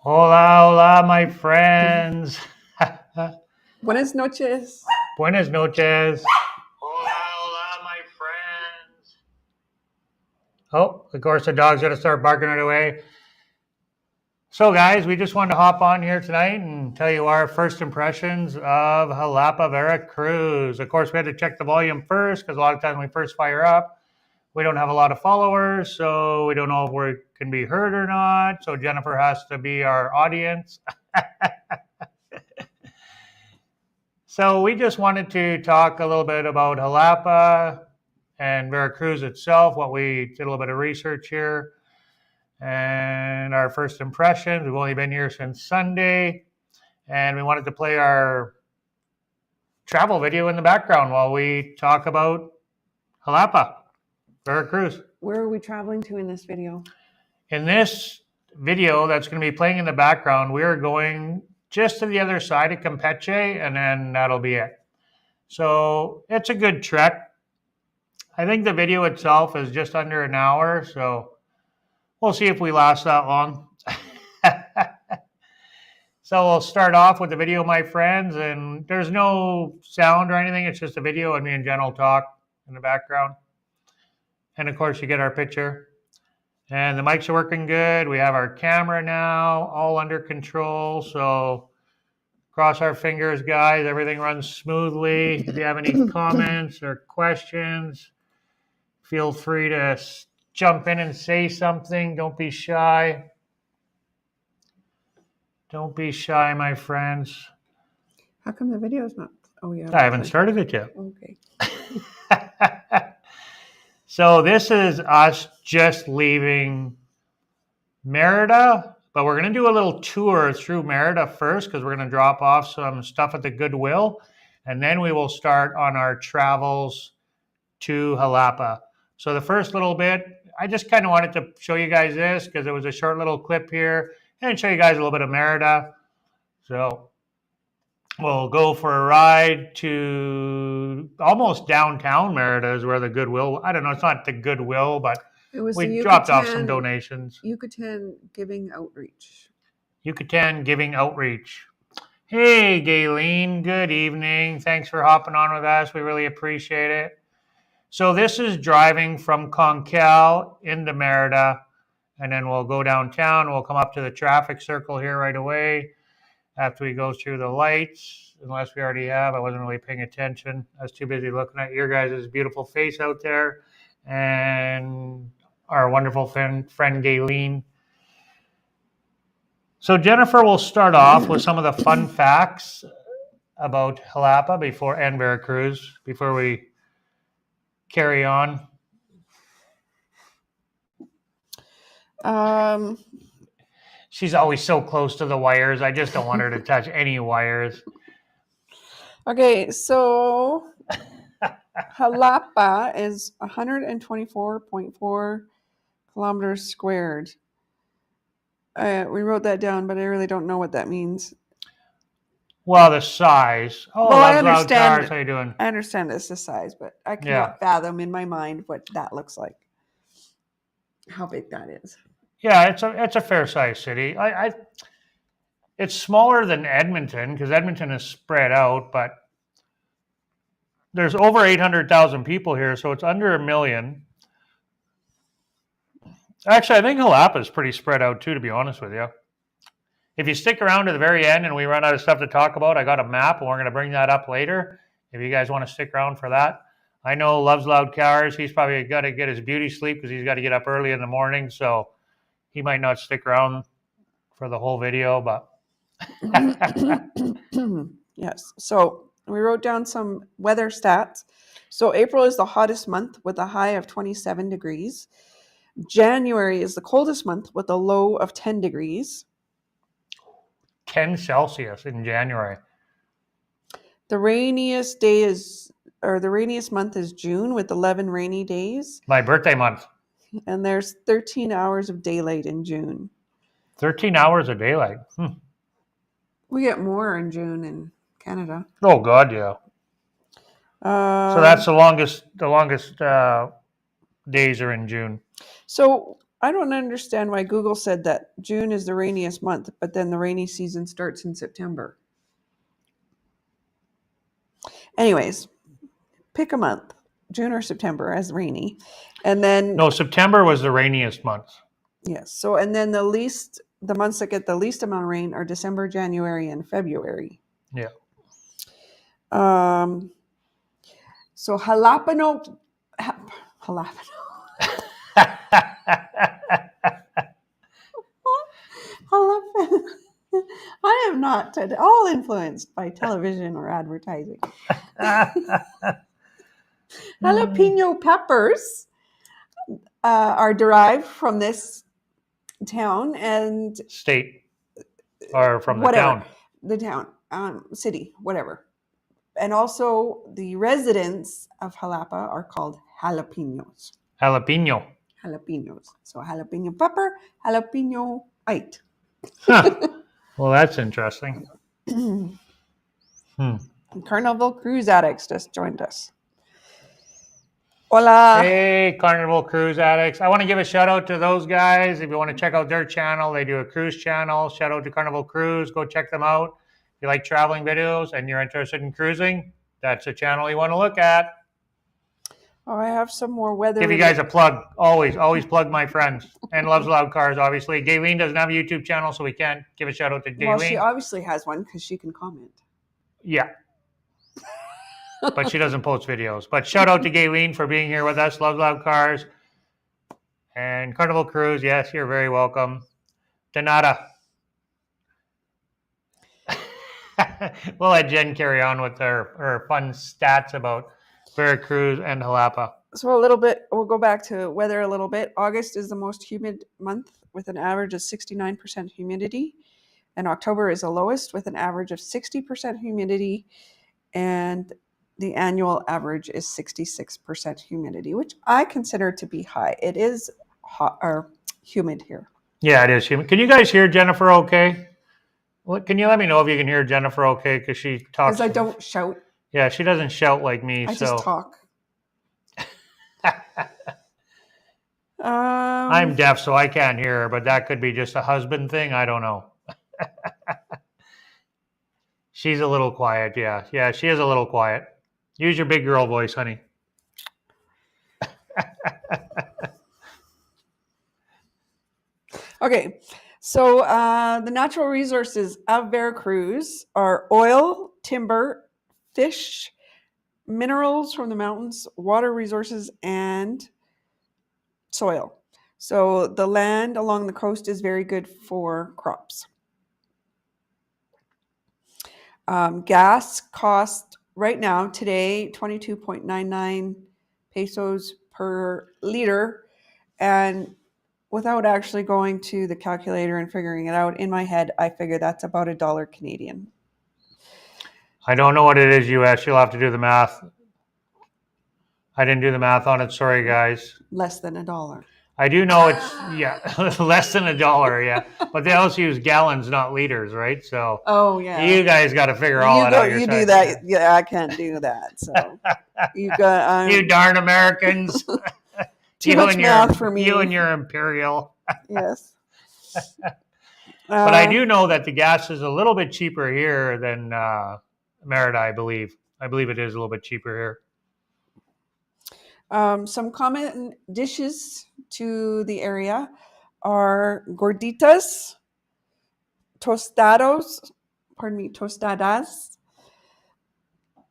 Hola, hola, my friends. Buenas noches. Buenas noches. Hola, hola, my friends. Oh, of course, the dog's going to start barking right away. So, guys, we just wanted to hop on here tonight and tell you our first impressions of Xalapa, Veracruz. Of course, we had to check the volume first because a lot of times when we first fire up, we don't have a lot of followers, so we don't know if we can be heard or not. So Jennifer has to be our audience. So we just wanted to talk a little bit about Xalapa and Veracruz itself, what we did a little bit of research here, and our first impressions. We've only been here since Sunday, and we wanted to play our travel video in the background while we talk about Xalapa, Veracruz. Where are we traveling to in this video? In this video that's going to be playing in the background, we're going just to the other side of Campeche, and then that'll be it. So it's a good trek. I think the video itself is just under an hour, so we'll see if we last that long. So we'll start off with the video, my friends, and there's no sound or anything. It's just a video and me and Jen will talk in the background. And of course, you get our picture. And the mics are working good. We have our camera now, all under control. So cross our fingers, guys. Everything runs smoothly. If you have any comments or questions, feel free to jump in and say something. Don't be shy. Don't be shy, my friends. How come the video is not? Oh, yeah. I haven't started it yet. Okay. So this is us just leaving Merida, but we're going to do a little tour through Merida first because we're going to drop off some stuff at the Goodwill, and then we will start on our travels to Xalapa. So the first little bit, I just kind of wanted to show you guys this because it was a short little clip here and show you guys a little bit of Merida. So we'll go for a ride to almost downtown Merida is where the Goodwill, I don't know, it's not the Goodwill, but It was we the dropped off some donations. Yucatan Giving Outreach. Yucatan Giving Outreach. Hey, Gayleen, good evening. Thanks for hopping on with us. We really appreciate it. So this is driving from Concal into Merida, and then we'll go downtown. We'll come up to the traffic circle here right away after we go through the lights, unless we already have. I wasn't really paying attention. I was too busy looking at your guys' beautiful face out there and our wonderful friend Gayleen. So Jennifer will start off with some of the fun facts about Xalapa and Veracruz before we carry on. She's always so close to the wires. I just don't want her to touch any wires. Okay, so Xalapa is 124.4 kilometers squared. We wrote that down, but I really don't know what that means. Well, the size. Oh, well, I understand. Cars. How you doing? I understand it's the size, but I cannot fathom in my mind what that looks like. How big that is. Yeah, it's a fair sized city. It's smaller than Edmonton because Edmonton is spread out, but there's over 800,000 people here, so it's under 1 million. Actually, I think Xalapa is pretty spread out too, to be honest with you. If you stick around to the very end and we run out of stuff to talk about, I got a map and we're going to bring that up later if you guys want to stick around for that. I know Loves Loud Cars. He's probably got to get his beauty sleep because he's got to get up early in the morning, so he might not stick around for the whole video, but yes. So we wrote down some weather stats. So April is the hottest month with a high of 27 degrees. January is the coldest month with a low of 10 degrees. 10 Celsius in January. The rainiest month is June with 11 rainy days. My birthday month. And there's 13 hours of daylight in June. 13 hours of daylight. We get more in June in Canada. Oh God, yeah. So that's the longest days are in June. So I don't understand why Google said that June is the rainiest month, but then the rainy season starts in September. Anyways, pick a month, June or September as rainy. And then No, September was the rainiest month. yes. So and then the months that get the least amount of rain are December, January, and February. Yeah. So jalapeno. I am not at all influenced by television or advertising. Jalapeno peppers are derived from this town and State. Or from whatever. the town. The town, city, whatever. And also the residents of Xalapa are called jalapenos. Jalapeno. Jalapenos. So jalapeno pepper, jalapeno-ite. Huh. Well, that's interesting. Carnival Cruise Addicts just joined us. Hola. Hey, Carnival Cruise Addicts. I want to give a shout out to those guys. If you want to check out their channel, they do a cruise channel. Shout out to Carnival Cruise. Go check them out. If you like traveling videos and you're interested in cruising, that's a channel you want to look at. Oh, I have some more weather. Give you guys a plug. Always plug my friends. And loves loud cars, obviously. Gayleen doesn't have a YouTube channel, so we can't give a shout out to Gayleen. Well, she obviously has one because she can comment. Yeah. But she doesn't post videos. But shout out to Gayleen for being here with us. Loves loud cars. And Carnival Cruise, yes, you're very welcome. De nada. We'll let Jen carry on with her fun stats about Veracruz and Xalapa. So we'll go back to weather a little bit. August is the most humid month with an average of 69% humidity. And October is the lowest with an average of 60% humidity. And the annual average is 66% humidity, which I consider to be high. It is hot or humid here. Yeah, it is humid. Can you guys hear Jennifer okay? Can you let me know if you can hear Jennifer okay? Because she talks. Because I don't shout. Yeah, she doesn't shout like me. I just talk. I'm deaf, so I can't hear her, but that could be just a husband thing. I don't know. She's a little quiet, yeah. Yeah, she is a little quiet. Use your big girl voice, honey. Okay, so the natural resources of Veracruz are oil, timber, fish, minerals from the mountains, water resources, and soil. So the land along the coast is very good for crops. Gas cost right now, today, 22.99 pesos per liter. And without actually going to the calculator and figuring it out, in my head, I figure that's about $1 Canadian. I don't know what it is US. You'll have to do the math. I didn't do the math on it. Sorry, guys. Less than $1. I do know it's, yeah, less than $1, yeah. But they also use gallons, not liters, right? So oh yeah, you guys got to figure all that out. You do that. Yeah, I can't do that. So you got you darn Americans. Too much math for me. You and your imperial. Yes. But I do know that the gas is a little bit cheaper here than Merida, I believe. I believe it is a little bit cheaper here. Some common dishes to the area are gorditas, tostadas,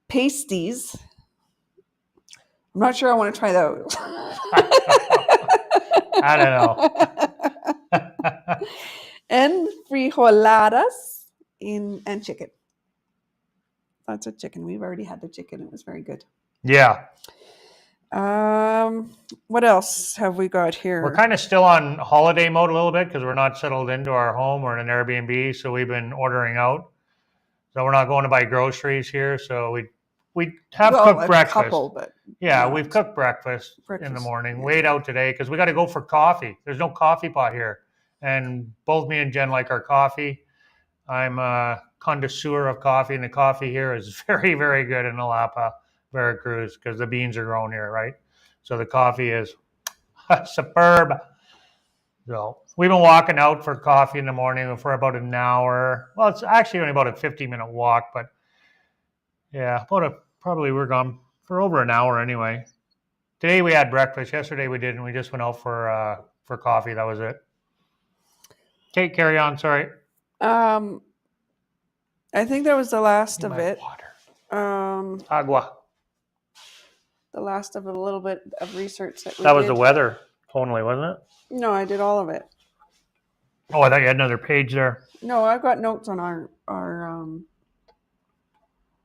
pasties. I'm not sure I want to try those. I don't know. And frijoladas and chicken. That's a chicken. We've already had the chicken. It was very good. Yeah. What else have we got here? We're kind of still on holiday mode a little bit because we're not settled into our home. We're in an Airbnb, so we've been ordering out. So we're not going to buy groceries here. So we have cooked breakfast. Couple, but yeah, we've cooked breakfast in the morning. Yeah. Wait out today because we got to go for coffee. There's no coffee pot here, and both me and Jen like our coffee. I'm a connoisseur of coffee, and the coffee here is very, very good in Xalapa, Veracruz, because the beans are grown here, right? So the coffee is superb. So we've been walking out for coffee in the morning for about an hour. Well, it's actually only about a 50-minute walk, but yeah, probably we're gone for over an hour anyway. Today we had breakfast. Yesterday we didn't. We just went out for coffee. That was it. Okay, carry on. Sorry. I think that was the last of My it. water. Agua. The last of a little bit of research that we That did. was the weather only, wasn't it? No, I did all of it. Oh, I thought you had another page there. No, I've got notes on our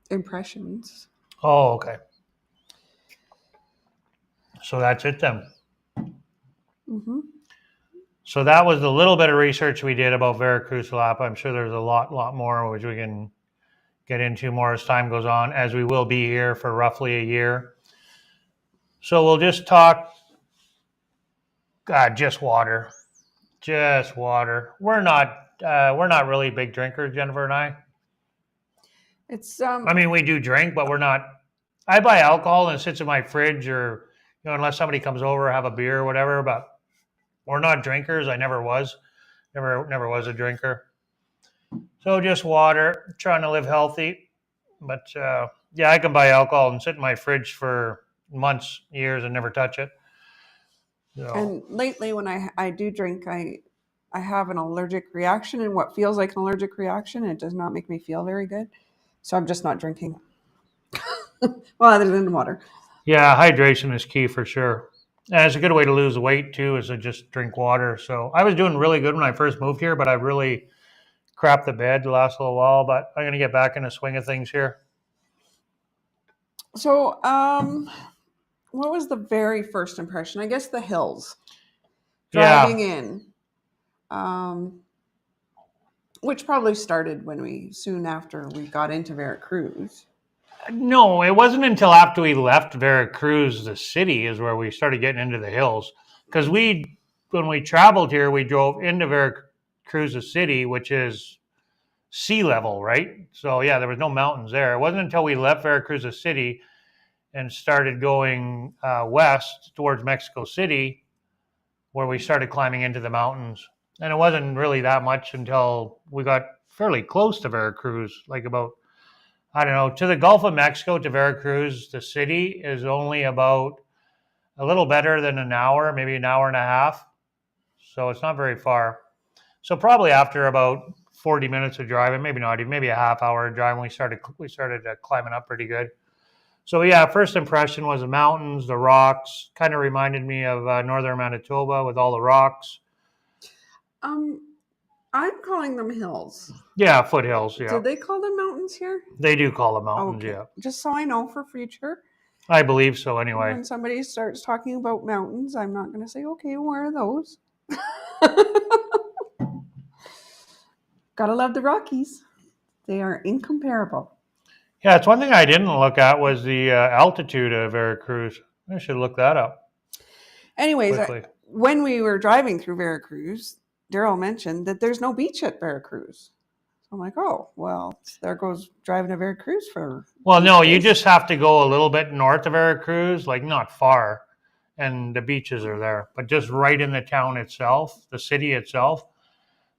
impressions. Oh, okay. So that's it then. Mm-hmm. So that was the little bit of research we did about Veracruz, Xalapa. I'm sure there's a lot more which we can get into more as time goes on, as we will be here for roughly a year. So we'll just talk. Just water. Just water. We're not really big drinkers, Jennifer and I. It's I mean, we do drink, but we're not. I buy alcohol and it sits in my fridge, or unless somebody comes over, have a beer or whatever. But we're not drinkers. I never was. Never was a drinker. So just water. Trying to live healthy, but yeah, I can buy alcohol and sit in my fridge for months, years, and never touch it. So. And lately, when I do drink, I have an allergic reaction, and what feels like an allergic reaction, it does not make me feel very good. So I'm just not drinking. Well, other than water. Yeah, hydration is key for sure. And it's a good way to lose weight too, is to just drink water. So I was doing really good when I first moved here, but I really crapped the bed the last little while. But I'm going to get back in the swing of things here. So, what was the very first impression? I guess the hills. Driving in. Which probably started soon after we got into Veracruz. No, it wasn't until after we left Veracruz, the city, is where we started getting into the hills. Because when we traveled here, we drove into Veracruz, the city, which is sea level, right? So yeah, there was no mountains there. It wasn't until we left Veracruz, the city, and started going west towards Mexico City, where we started climbing into the mountains. And it wasn't really that much until we got fairly close to Veracruz, like about, I don't know, to the Gulf of Mexico, to Veracruz, the city is only about a little better than an hour, maybe an hour and a half. So it's not very far. So probably after about 40 minutes of driving, maybe not even, maybe a half hour of driving, we started climbing up pretty good. So yeah, first impression was the mountains, the rocks. Kind of reminded me of northern Manitoba with all the rocks. I'm calling them hills. Yeah, foothills. Yeah. Do they call them mountains here? They do call them mountains. Okay. Yeah. Just so I know for future. I believe so. Anyway. When somebody starts talking about mountains, I'm not going to say, "Okay, where are those?" Gotta love the Rockies. They are incomparable. Yeah, it's one thing I didn't look at was the altitude of Veracruz. I should look that up. Anyways, when we were driving through Veracruz, Daryl mentioned that there's no beach at Veracruz. So I'm like, oh, well, there goes driving to Veracruz for... Well, no, you just have to go a little bit north of Veracruz, like not far, and the beaches are there. But just right in the town itself, the city itself,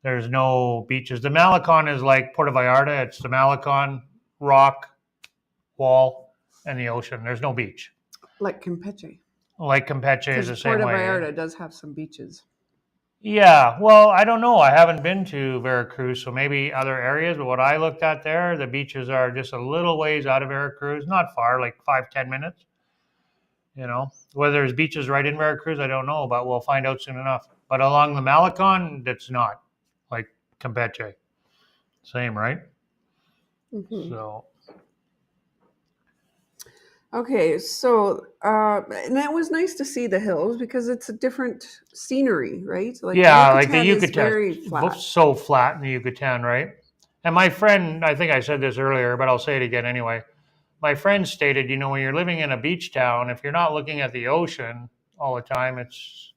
there's no beaches. The Malecon is like Puerto Vallarta. It's the Malecon, rock, wall, and the ocean. There's no beach. Like Campeche. Like Campeche is the same way. Puerto Vallarta does have some beaches. Yeah, well, I don't know. I haven't been to Veracruz, so maybe other areas. But what I looked at there, the beaches are just a little ways out of Veracruz, not far, like 5-10 minutes. Whether there's beaches right in Veracruz, I don't know, but we'll find out soon enough. But along the Malecon, that's not like Campeche. Same, right? Mm-hmm. So. Okay, so and that was nice to see the hills because it's a different scenery, right? Like the Yucatan is very flat. So flat in the Yucatan, right? And my friend, I think I said this earlier, but I'll say it again anyway. My friend stated, when you're living in a beach town, if you're not looking at the ocean all the time, it's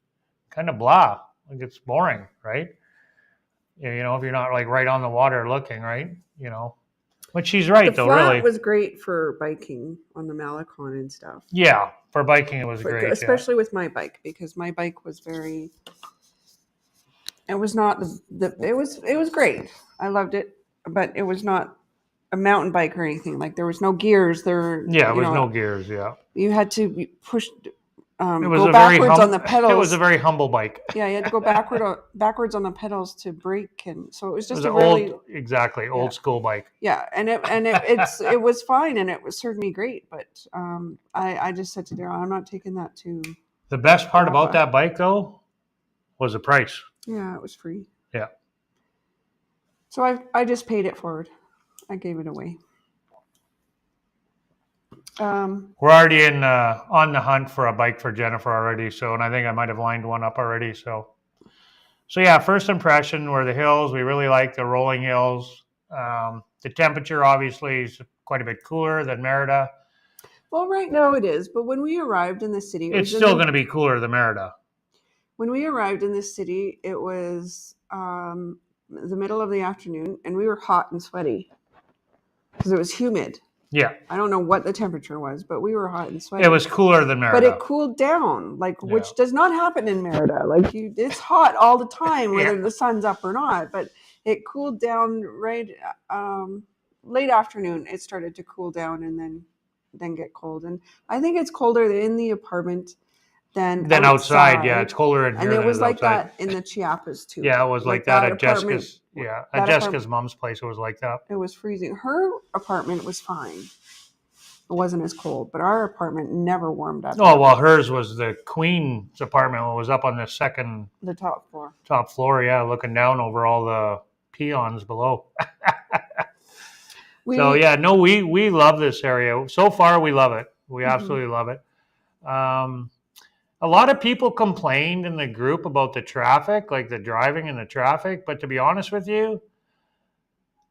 kind of blah. Like it's boring, right? If you're not like right on the water looking, right? But she's right, though, really. The flat was great for biking on the Malecon and stuff. Yeah, for biking it was great. Especially with my bike, because my bike was very It was not it was great. I loved it, but it was not a mountain bike or anything. Like there was no gears. There, Yeah, it was no gears. Yeah, you had to push, it was go a very backwards on the it was a pedals. very humble bike. Yeah, you had to go backwards on the pedals to brake, and so it was It was just an a really old school bike. yeah, and it was fine, and served me great. But I just said to Daryl, I'm not taking that to The best part about Xalapa. that bike, though, was the price. Yeah, it was free. Yeah. So I just paid it forward. I gave it away. We're already on the hunt for a bike for Jennifer already. So, and I think I might have lined one up already. So yeah. First impression were the hills. We really like the rolling hills. The temperature obviously is quite a bit cooler than Merida. Well, right now it is, but when we arrived in the city, It's still going to be cooler than Merida. When we arrived in the city, it was the middle of the afternoon, and we were hot and sweaty because it was humid. Yeah. I don't know what the temperature was, but we were hot and sweaty. It was cooler than Merida. But it cooled down, which does not happen in Merida. It's hot all the time, whether the sun's up or not. But it cooled down right late afternoon. It started to cool down and then get cold. And I think it's colder in the apartment than outside. Yeah, it's colder in here. And it was like outside. that in the Chiapas too. Yeah, it was like that at Jessica's. Yeah, at Jessica's mom's place, it was like that. It was freezing. Her apartment was fine. It wasn't as cold, but our apartment never warmed up. Oh, well, hers was the queen's apartment. It was up on the top floor. Top floor, yeah, looking down over all the peons below. We love this area. So far, we love it. We absolutely love it. A lot of people complained in the group about the traffic, like the driving and the traffic. But to be honest with you,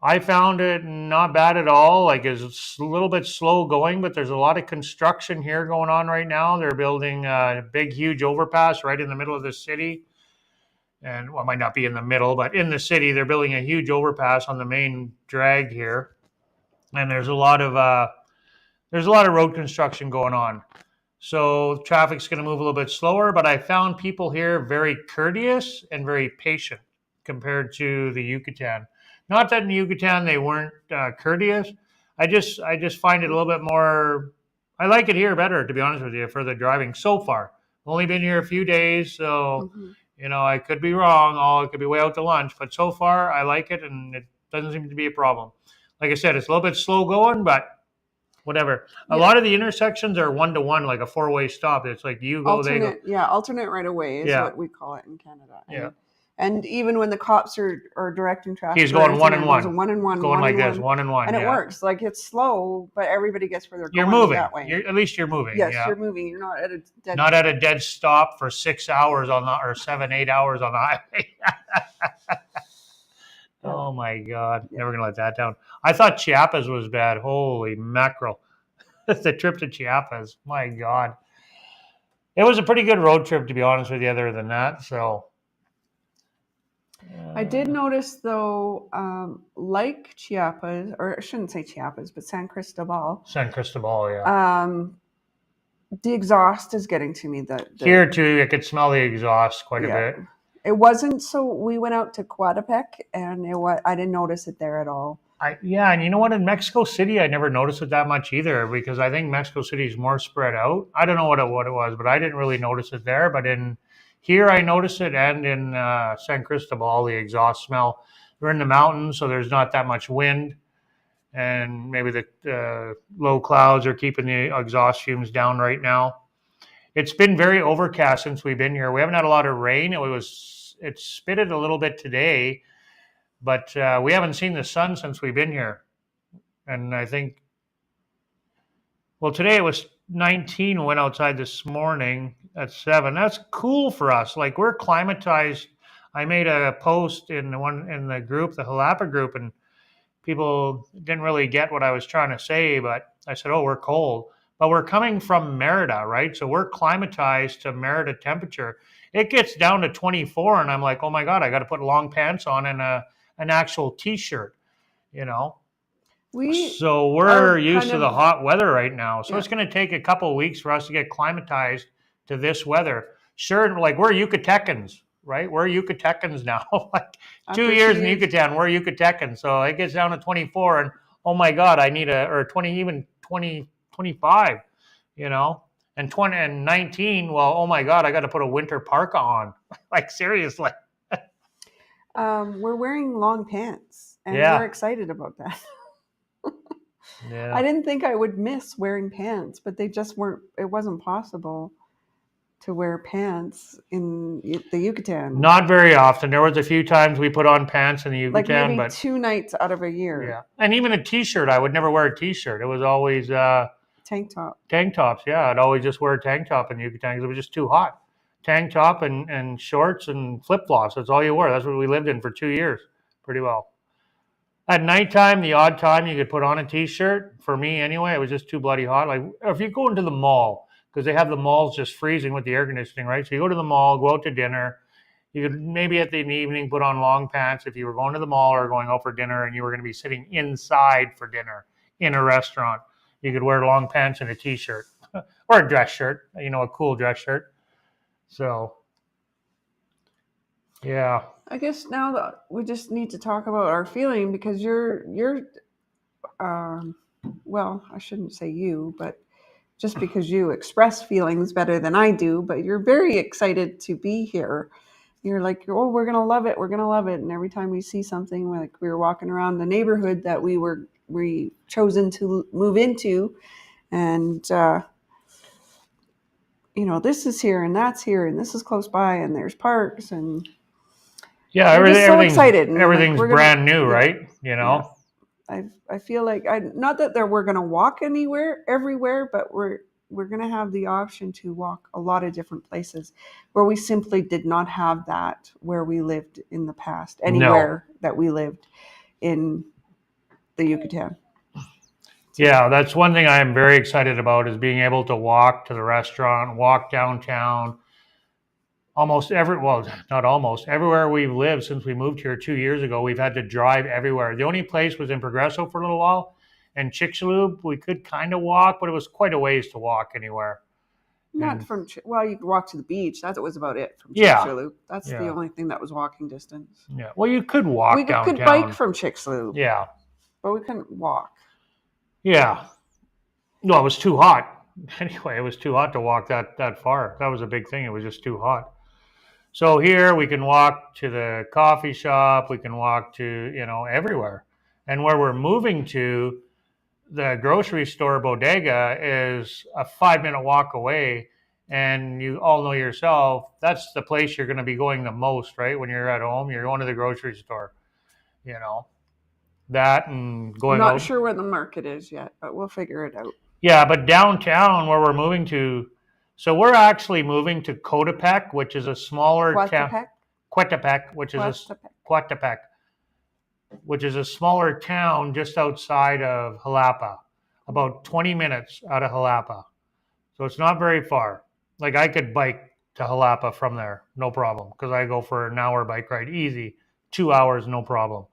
I found it not bad at all. Like it's a little bit slow going, but there's a lot of construction here going on right now. They're building a big, huge overpass right in the middle of the city. And well, it might not be in the middle, but in the city, they're building a huge overpass on the main drag here. And there's a lot of road construction going on. So traffic's going to move a little bit slower, but I found people here very courteous and very patient compared to the Yucatan. Not that in the Yucatan they weren't courteous. I just find it a little bit more. I like it here better, to be honest with you, for the driving so far. I've only been here a few days, so I could be wrong. I could be way out to lunch, but so far I like it, and it doesn't seem to be a problem. Like I said, it's a little bit slow going, but whatever. A lot of the intersections are 1-to-1, like a 4-way stop. It's like you go, they go. Yeah, alternate right away is what we call it in Canada. And even when the cops are directing traffic, he's going 1-and-1. 1-and-1, going like this, 1-and-1. And it works. Like it's slow, but everybody gets where they're going. You're moving. That way. At least you're moving. Yes, you're moving. You're not at a dead stop for 6 hours or 7-8 hours on the highway. Oh my God. Never going to let that down. I thought Chiapas was bad. Holy mackerel. The trip to Chiapas. My God. It was a pretty good road trip, to be honest with you, other than that. So. I did notice, though, like Chiapas, or I shouldn't say Chiapas, but San Cristobal. San Cristobal, yeah. The exhaust is getting to me. Here, too, I could smell the exhaust quite a bit. It wasn't, so we went out to Coatepec, and I didn't notice it there at all. And you know what? In Mexico City, I never noticed it that much either, because I think Mexico City is more spread out. I don't know what it was, but I didn't really notice it there. But here I noticed it, and in San Cristobal, the exhaust smell. We're in the mountains, so there's not that much wind, and maybe the low clouds are keeping the exhaust fumes down right now. It's been very overcast since we've been here. We haven't had a lot of rain. It spitted a little bit today, but we haven't seen the sun since we've been here. And I think, well, today it was 19. We went outside this morning at 7. That's cool for us. Like, we're climatized. I made a post in the group, the Xalapa group, and people didn't really get what I was trying to say, but I said, we're cold. But we're coming from Merida, right? So we're climatized to Merida temperature. It gets down to 24, and I'm like, oh my God, I got to put long pants on and an actual T-shirt, So we're used to the hot weather right now. So it's going to take a couple of weeks for us to get climatized to this weather. Sure, like we're Yucatecans. right? We're Yucatecans now. Like After 2 years in Yucatan, we're Yucatecan. So it gets down to 24 and oh my God, I need or 20, even 20, 25, you know, and 20 and 19. Well, oh my God, I got to put a winter parka on. Like seriously. We're wearing long pants, and Yeah. we're excited about that. Yeah. I didn't think I would miss wearing pants, but they just weren't. It wasn't possible to wear pants in the Yucatan. Not very often. There was a few times we put on pants in the Like Yucatan, maybe but 2 nights out of a year. yeah. And even a t-shirt, I would never wear a t-shirt. It was always Tank top. tank tops. Yeah, I'd always just wear a tank top in the Yucatan because it was just too hot. Tank top and shorts and flip-flops. That's all you wore. That's what we lived in for 2 years pretty well. At nighttime, the odd time you could put on a t-shirt, for me anyway, it was just too bloody hot. Like if you go into the mall, because they have the malls just freezing with the air conditioning, right? So you go to the mall, go out to dinner. You could maybe at the evening put on long pants if you were going to the mall or going out for dinner and you were going to be sitting inside for dinner in a restaurant. You could wear long pants and a t-shirt or a dress shirt, a cool dress shirt. So, yeah. I guess now that we just need to talk about our feeling, because well, I shouldn't say you, but just because you express feelings better than I do, but you're very excited to be here. You're like, oh, we're gonna love it, we're gonna love it. And every time we see something, like we were walking around the neighborhood that we chosen to move into, and this is here and that's here and this is close by and there's parks and yeah, we're just so everything's excited. And everything's brand new, right? Yeah. I feel like not that we're gonna walk everywhere, but we're gonna have the option to walk a lot of different places where we simply did not have that where we lived in the past, anywhere that we lived in the Yucatan. Yeah, that's one thing I am very excited about is being able to walk to the restaurant, walk downtown. Not almost, everywhere we've lived since we moved here 2 years ago, we've had to drive everywhere. The only place was in Progreso for a little while, and Chicxulub, we could kind of walk, but it was quite a ways to walk anywhere. Not from, you could walk to the beach. That was about it from Yeah. Chicxulub. That's the only thing that was walking distance. Yeah, well, you could walk We downtown. could bike from Chicxulub. Yeah. But we couldn't walk. Yeah. No, it was too hot. Anyway, it was too hot to walk that far. That was a big thing. It was just too hot. So here we can walk to the coffee shop. We can walk to, everywhere. And where we're moving to, the grocery store bodega is a 5-minute walk away. And you all know yourself, that's the place you're going to be going the most, right? When you're at home, you're going to the grocery store, that and going I'm not out. sure where the market is yet, but we'll figure it out. Yeah, but downtown where we're moving to, so we're actually moving to Coatepec, which is a smaller town. Coatepec, which is a smaller town just outside of Xalapa, about 20 minutes out of Xalapa. So it's not very far. Like I could bike to Xalapa from there, no problem, because I go for an hour bike ride, easy, 2 hours, no problem.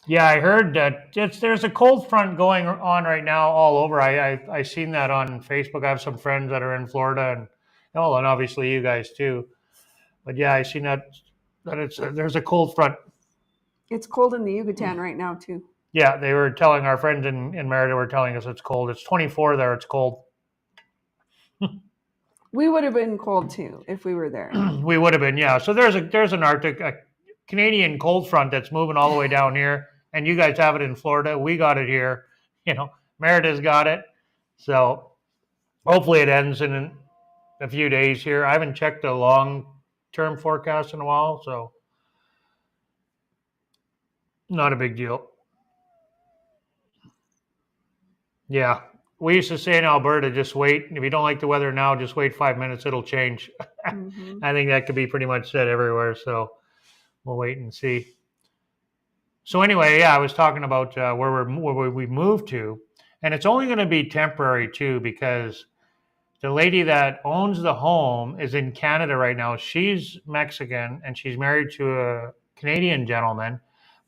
Yeah, I heard that there's a cold front going on right now all over. I seen that on Facebook. I have some friends that are in Florida and obviously you guys too. But yeah, I seen that there's a cold front. It's cold in the Yucatan right now too. Yeah, they were telling our friends in Merida were telling us it's cold. It's 24 there. It's cold. We would have been cold too if we were there. We would have been, yeah. So there's an Arctic, a Canadian cold front that's moving all the way down here. And you guys have it in Florida. We got it here. Merida's got it. So hopefully it ends in a few days here. I haven't checked the long-term forecast in a while, so not a big deal. Yeah. We used to say in Alberta, just wait. If you don't like the weather now, just wait 5 minutes. It'll change. Mm-hmm. I think that could be pretty much said everywhere. So we'll wait and see. So anyway, yeah, I was talking about where we moved to, and it's only going to be temporary too, because the lady that owns the home is in Canada right now. She's Mexican and she's married to a Canadian gentleman,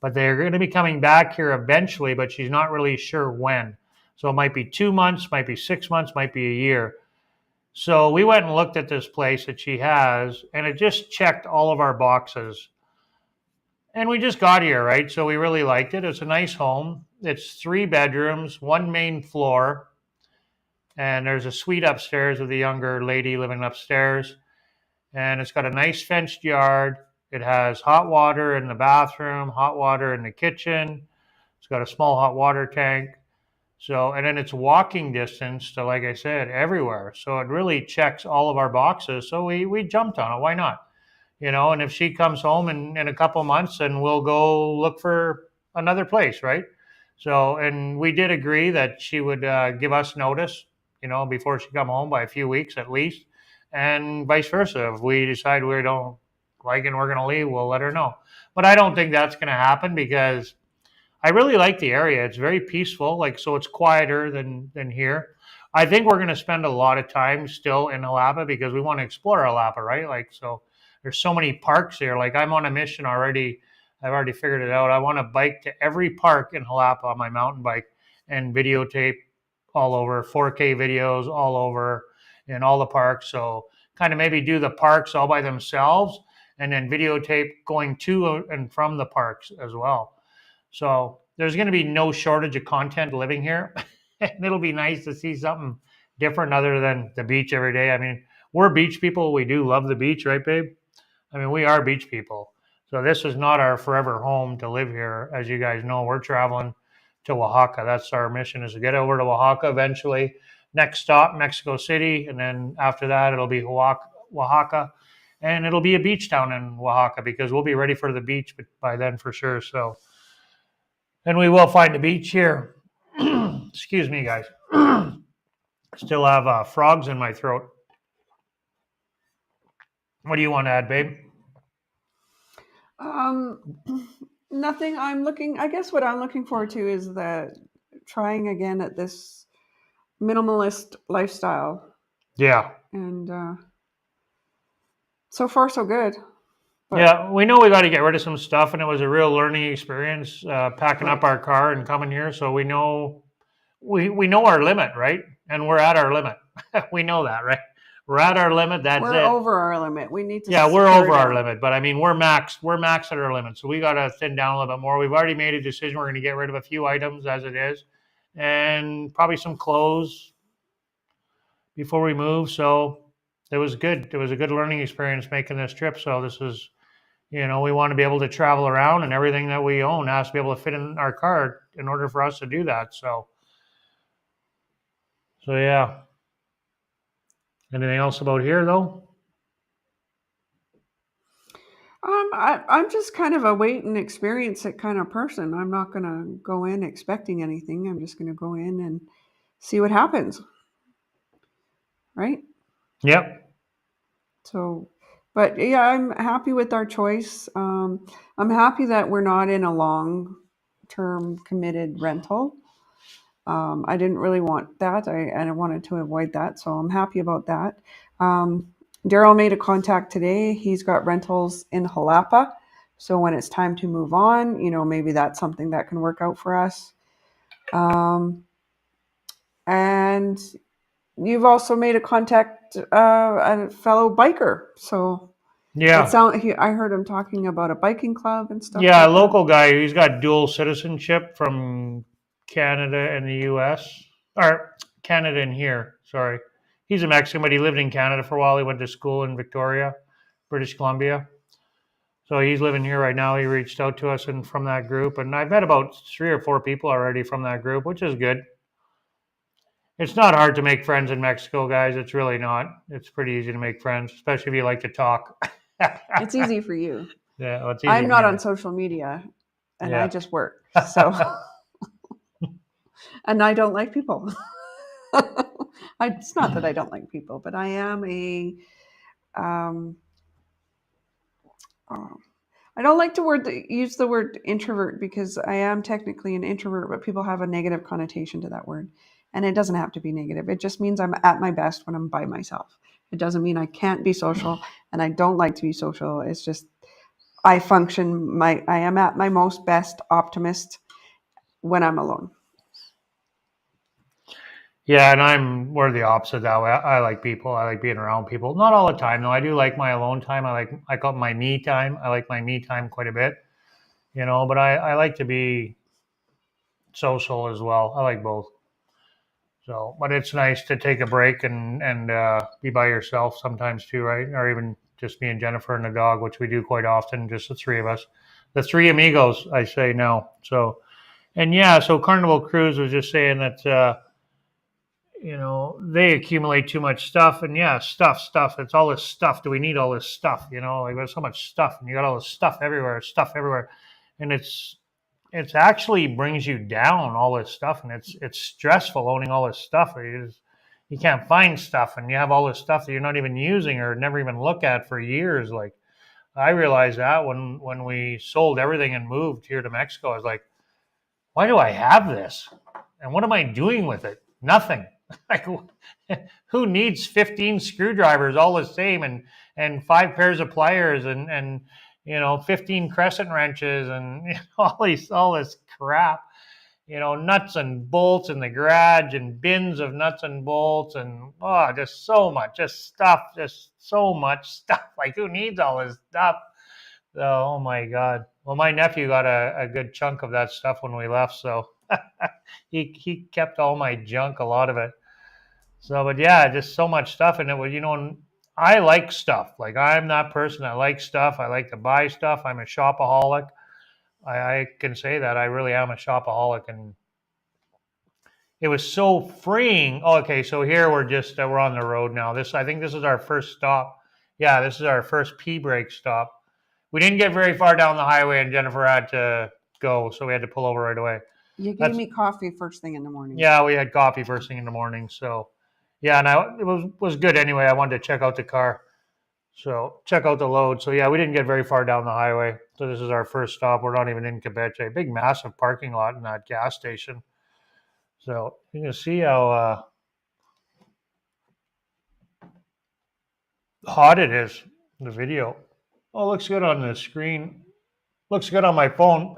but they're going to be coming back here eventually, but she's not really sure when. So it might be 2 months, might be 6 months, might be a year. So we went and looked at this place that she has, and it just checked all of our boxes. And we just got here, right? So we really liked it. It's a nice home. It's 3 bedrooms, 1 main floor, and there's a suite upstairs with a younger lady living upstairs. And it's got a nice fenced yard. It has hot water in the bathroom, hot water in the kitchen. It's got a small hot water tank. So, and then it's walking distance to, like I said, everywhere. So it really checks all of our boxes. So we jumped on it. Why not? And if she comes home in a couple months, then we'll go look for another place, right? So, and we did agree that she would give us notice, before she come home by a few weeks at least, and vice versa. If we decide we don't like it and we're going to leave, we'll let her know. But I don't think that's going to happen because I really like the area. It's very peaceful, so it's quieter than here. I think we're going to spend a lot of time still in Xalapa because we want to explore Xalapa, right? So there's so many parks here. I'm on a mission already. I've already figured it out. I want to bike to every park in Xalapa on my mountain bike and videotape all over, 4K videos all over in all the parks. So kind of maybe do the parks all by themselves and then videotape going to and from the parks as well. So there's going to be no shortage of content living here. And it'll be nice to see something different other than the beach every day. I mean, we're beach people. We do love the beach, right, babe? I mean, we are beach people. So this is not our forever home to live here. As you guys know, we're traveling to Oaxaca. That's our mission, is to get over to Oaxaca eventually. Next stop, Mexico City. And then after that, it'll be Oaxaca. And it'll be a beach town in Oaxaca because we'll be ready for the beach by then for sure. So, and we will find a beach here. Excuse me, guys. Still have frogs in my throat. What do you want to add, babe? Nothing. I guess what I'm looking forward to is trying again at this minimalist lifestyle. Yeah. And so far, so good. But yeah, we know we got to get rid of some stuff, and it was a real learning experience packing up our car and coming here. So we know our limit, right? And we're at our limit. We know that, right? We're at our limit. That's it. We're over our limit. We need to. Yeah, we're over our limit, but I mean, we're max at our limit. So we got to thin down a little bit more. We've already made a decision. We're going to get rid of a few items as it is, and probably some clothes before we move. So it was good. It was a good learning experience making this trip. So this is, we want to be able to travel around, and everything that we own has to be able to fit in our car in order for us to do that. So yeah. Anything else about here, though? I'm just kind of a wait and experience it kind of person. I'm not going to go in expecting anything. I'm just going to go in and see what happens. Right? Yep. So, but yeah, I'm happy with our choice. I'm happy that we're not in a long-term committed rental. I didn't really want that. I wanted to avoid that. So I'm happy about that. Daryl made a contact today. He's got rentals in Xalapa. So when it's time to move on, maybe that's something that can work out for us. And you've also made a contact, a fellow biker. So yeah, I heard him talking about a biking club and stuff. Yeah, a local guy. He's got dual citizenship from Canada and the U.S. or Canada and here. Sorry, he's a Mexican, but he lived in Canada for a while. He went to school in Victoria, British Columbia. So he's living here right now. He reached out to us and from that group, and I've met about 3 or 4 people already from that group, which is good. It's not hard to make friends in Mexico, guys. It's really not. It's pretty easy to make friends, especially if you like to talk. It's easy for you. Yeah, well, it's easy I'm not on social media, and I just work. So, and I don't like people. It's not that I don't like people, but I am I don't like to use the word introvert because I am technically an introvert, but people have a negative connotation to that word. And it doesn't have to be negative. It just means I'm at my best when I'm by myself. It doesn't mean I can't be social, and I don't like to be social. It's just I am at my most best optimist when I'm alone. Yeah, and we're the opposite that way. I like people. I like being around people. Not all the time though. I do like my alone time. I call it my me time. I like my me time quite a bit, but I like to be social as well. I like both. So, but it's nice to take a break and be by yourself sometimes too, right? Or even just me and Jennifer and the dog, which we do quite often, just the three of us. The three amigos, I say now. So, and yeah, so Carnival Cruise was just saying that they accumulate too much stuff, and yeah, stuff. It's all this stuff. Do we need all this stuff? Like there's so much stuff, and you got all this stuff everywhere, and it's actually brings you down, all this stuff, and it's stressful owning all this stuff. You can't find stuff, and you have all this stuff that you're not even using or never even look at for years. Like I realized that when we sold everything and moved here to Mexico, I was like, why do I have this? And what am I doing with it? Nothing. Like, who needs 15 screwdrivers all the same and 5 pairs of pliers and 15 crescent wrenches and all this crap, nuts and bolts in the garage and bins of nuts and bolts and just so much, just so much stuff. Like, who needs all this stuff? So, oh my God. Well, my nephew got a good chunk of that stuff when we left, so he kept all my junk, a lot of it. So, but yeah, just so much stuff, and it was, I like stuff. Like I'm that person that likes stuff. I like to buy stuff. I'm a shopaholic. I can say that I really am a shopaholic, and it was so freeing. Oh, okay, so here we're on the road now. I think this is our first stop. Yeah, this is our first pee break stop. We didn't get very far down the highway, and Jennifer had to go, so we had to pull over right away. You gave me coffee first thing in the morning. Yeah, we had coffee first thing in the morning. So, yeah, and it was good anyway. I wanted to check out the car, so check out the load. So yeah, we didn't get very far down the highway. So this is our first stop. We're not even in Campeche. Big, massive parking lot in that gas station. So you can see how hot it is. The video. Oh, looks good on the screen. Looks good on my phone.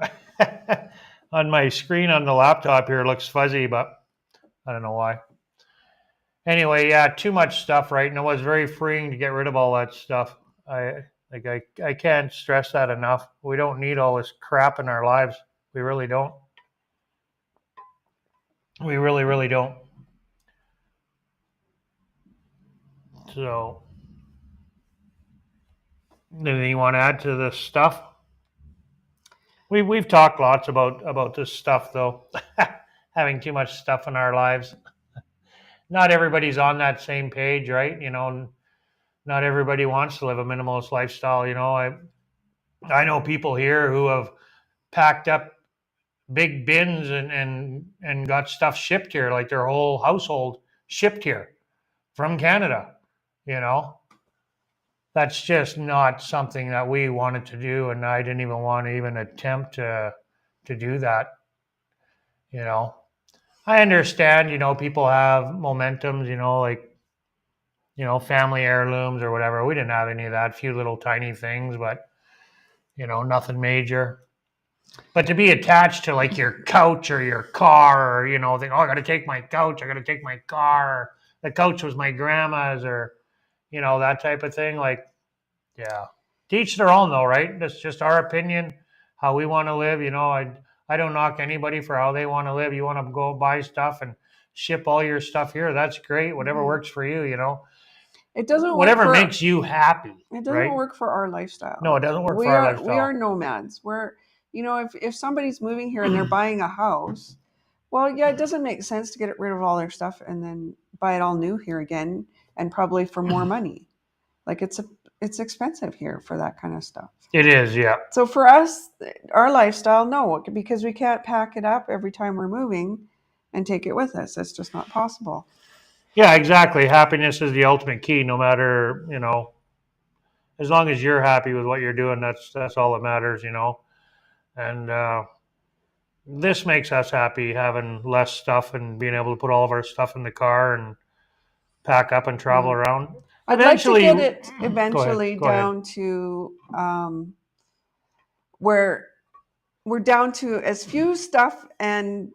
On my screen on the laptop here, it looks fuzzy, but I don't know why. Anyway, yeah, too much stuff, right? And it was very freeing to get rid of all that stuff. I can't stress that enough. We don't need all this crap in our lives. We really don't. We really, really don't. So, anything you want to add to this stuff? We've talked lots about this stuff though. Having too much stuff in our lives. Not everybody's on that same page, right? Not everybody wants to live a minimalist lifestyle. I know people here who have packed up big bins and got stuff shipped here, like their whole household shipped here from Canada. You know, that's just not something that we wanted to do, and I didn't even want to even attempt to do that. I understand. People have momentums. Like family heirlooms or whatever. We didn't have any of that. A few little tiny things, but nothing major. But to be attached to like your couch or your car, or think, oh, I got to take my couch, I got to take my car. Or the couch was my grandma's, or that type of thing. Like, yeah, to each their own, though, right? That's just our opinion, how we want to live. I don't knock anybody for how they want to live. You want to go buy stuff and ship all your stuff here. That's great. Whatever works for you. It doesn't whatever makes you happy. It doesn't right? work for our lifestyle. No, it doesn't work for our lifestyle. We are nomads. If somebody's moving here and they're buying a house, well, yeah, it doesn't make sense to get rid of all their stuff and then buy it all new here again, and probably for more money. Like it's expensive here for that kind of stuff. It is, yeah. So for us, our lifestyle, no, because we can't pack it up every time we're moving and take it with us. It's just not possible. Yeah, exactly. Happiness is the ultimate key, no matter, as long as you're happy with what you're doing, that's all that matters, And this makes us happy, having less stuff and being able to put all of our stuff in the car and pack up and travel around. I'd Eventually, like to get it eventually go ahead. down to where we're down to as few stuff and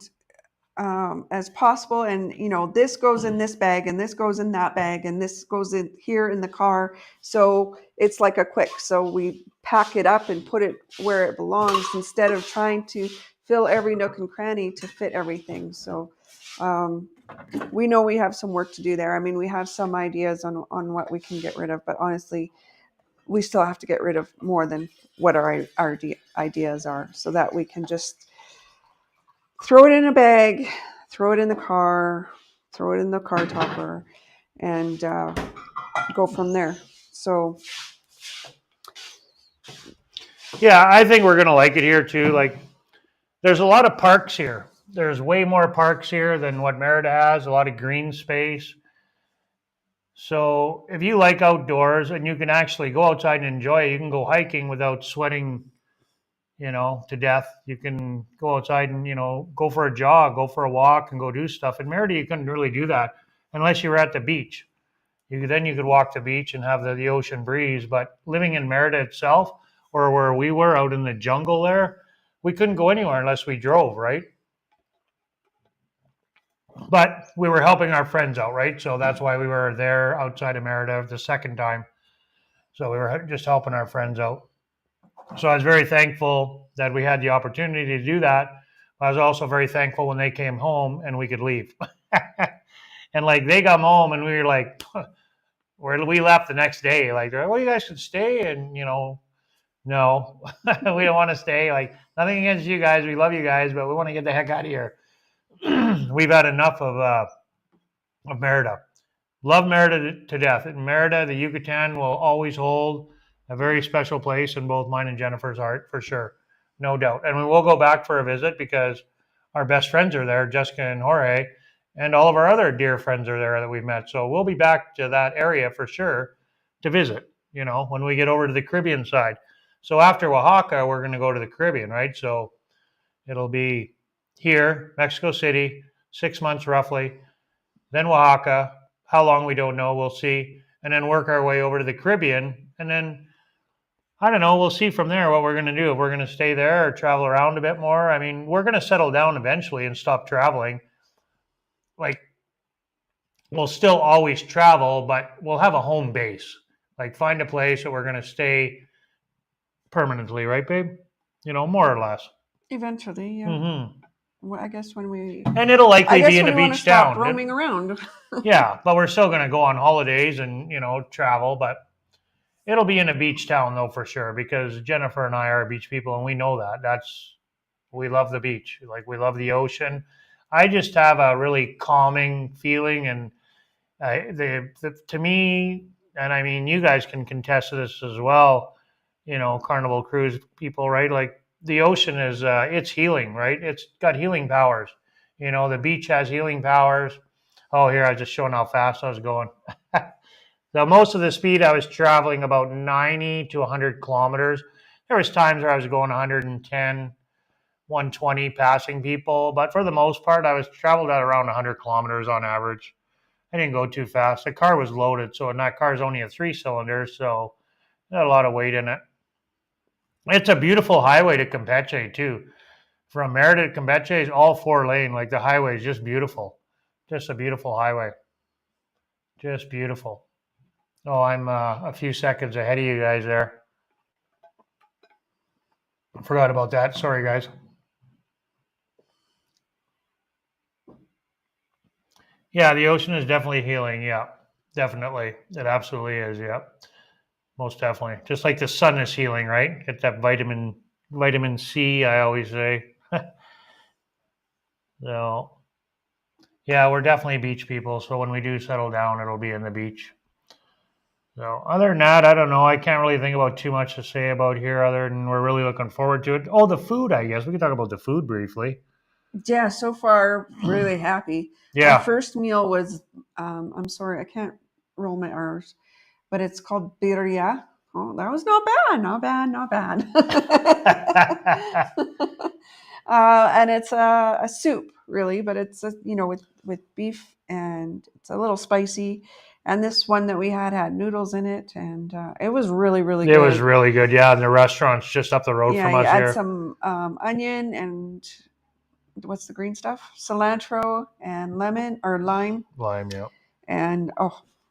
as possible. And, this goes in this bag and this goes in that bag and this goes in here in the car. So it's like a quick. So we pack it up and put it where it belongs instead of trying to fill every nook and cranny to fit everything. So we know we have some work to do there. I mean, we have some ideas on what we can get rid of, but honestly, we still have to get rid of more than what our ideas are, so that we can just throw it in a bag, throw it in the car, throw it in the car topper, and go from there. So Yeah, I think we're gonna like it here too. Like, there's a lot of parks here. There's way more parks here than what Merida has. A lot of green space. So if you like outdoors and you can actually go outside and enjoy it, you can go hiking without sweating, to death. You can go outside and, go for a jog, go for a walk and go do stuff. In Merida, you couldn't really do that unless you were at the beach. Then you could walk the beach and have the ocean breeze. But living in Merida itself, or where we were out in the jungle there, we couldn't go anywhere unless we drove, right? But we were helping our friends out, right? So that's why we were there outside of Merida the second time. So we were just helping our friends out. So I was very thankful that we had the opportunity to do that. I was also very thankful when they came home and we could leave. And like they got home and we were like, we left the next day. Like, well, you guys should stay. And, no, we don't want to stay. Like, nothing against you guys. We love you guys, but we want to get the heck out of here. We've had enough of Merida. Love Merida to death. In Merida, the Yucatan will always hold a very special place in both mine and Jennifer's heart, for sure. No doubt. And we will go back for a visit because our best friends are there, Jessica and Jorge, and all of our other dear friends are there that we've met. So we'll be back to that area for sure to visit, when we get over to the Caribbean side. So after Oaxaca, we're going to go to the Caribbean, right? So it'll be here, Mexico City, 6 months roughly, then Oaxaca. How long, we don't know. We'll see. And then work our way over to the Caribbean. And then, I don't know, we'll see from there what we're going to do. If we're going to stay there or travel around a bit more. I mean, we're going to settle down eventually and stop traveling. Like, we'll still always travel, but we'll have a home base. Like, find a place that we're going to stay permanently, right, babe? More or less. eventually, yeah. Mm-hmm. Well, I guess when we And it'll likely be in a beach stop town. roaming around. Yeah, but we're still going to go on holidays and, travel, but it'll be in a beach town though, for sure, because Jennifer and I are beach people and we know that. We love the beach. Like, we love the ocean. I just have a really calming feeling, and to me, and I mean, you guys can contest this as well, Carnival Cruise people, right? Like, the ocean is, it's healing, right? It's got healing powers. The beach has healing powers. Oh, here, I was just showing how fast I was going. So most of the speed I was traveling about 90 to 100 kilometers. There was times where I was going 110, 120 passing people, but for the most part, I was traveled at around 100 kilometers on average. I didn't go too fast. The car was loaded, so and that car is only a 3-cylinder, so it had a lot of weight in it. It's a beautiful highway to Campeche too. From Merida to Campeche is all 4-lane. Like, the highway is just beautiful. Just a beautiful highway. Just beautiful. Oh, I'm a few seconds ahead of you guys there. Forgot about that. Sorry, guys. Yeah, the ocean is definitely healing. Yeah, definitely. It absolutely is. Yeah, most definitely. Just like the sun is healing, right? Get that vitamin C, I always say. So, yeah, we're definitely beach people. So when we do settle down, it'll be in the beach. So other than that, I don't know. I can't really think about too much to say about here other than we're really looking forward to it. Oh, the food, I guess. We could talk about the food briefly. Yeah, so far, really happy. Yeah. Our first meal was, I'm sorry, I can't roll my R's, but it's called birria. Oh, that was not bad. And it's a soup, really, but it's, with beef, and it's a little spicy. And this one that we had noodles in it, and it was really, really good. It was really good, yeah. And the restaurant's just up the road from us you add here. some onion and what's the green stuff? Cilantro and lemon or lime. Lime, yeah. And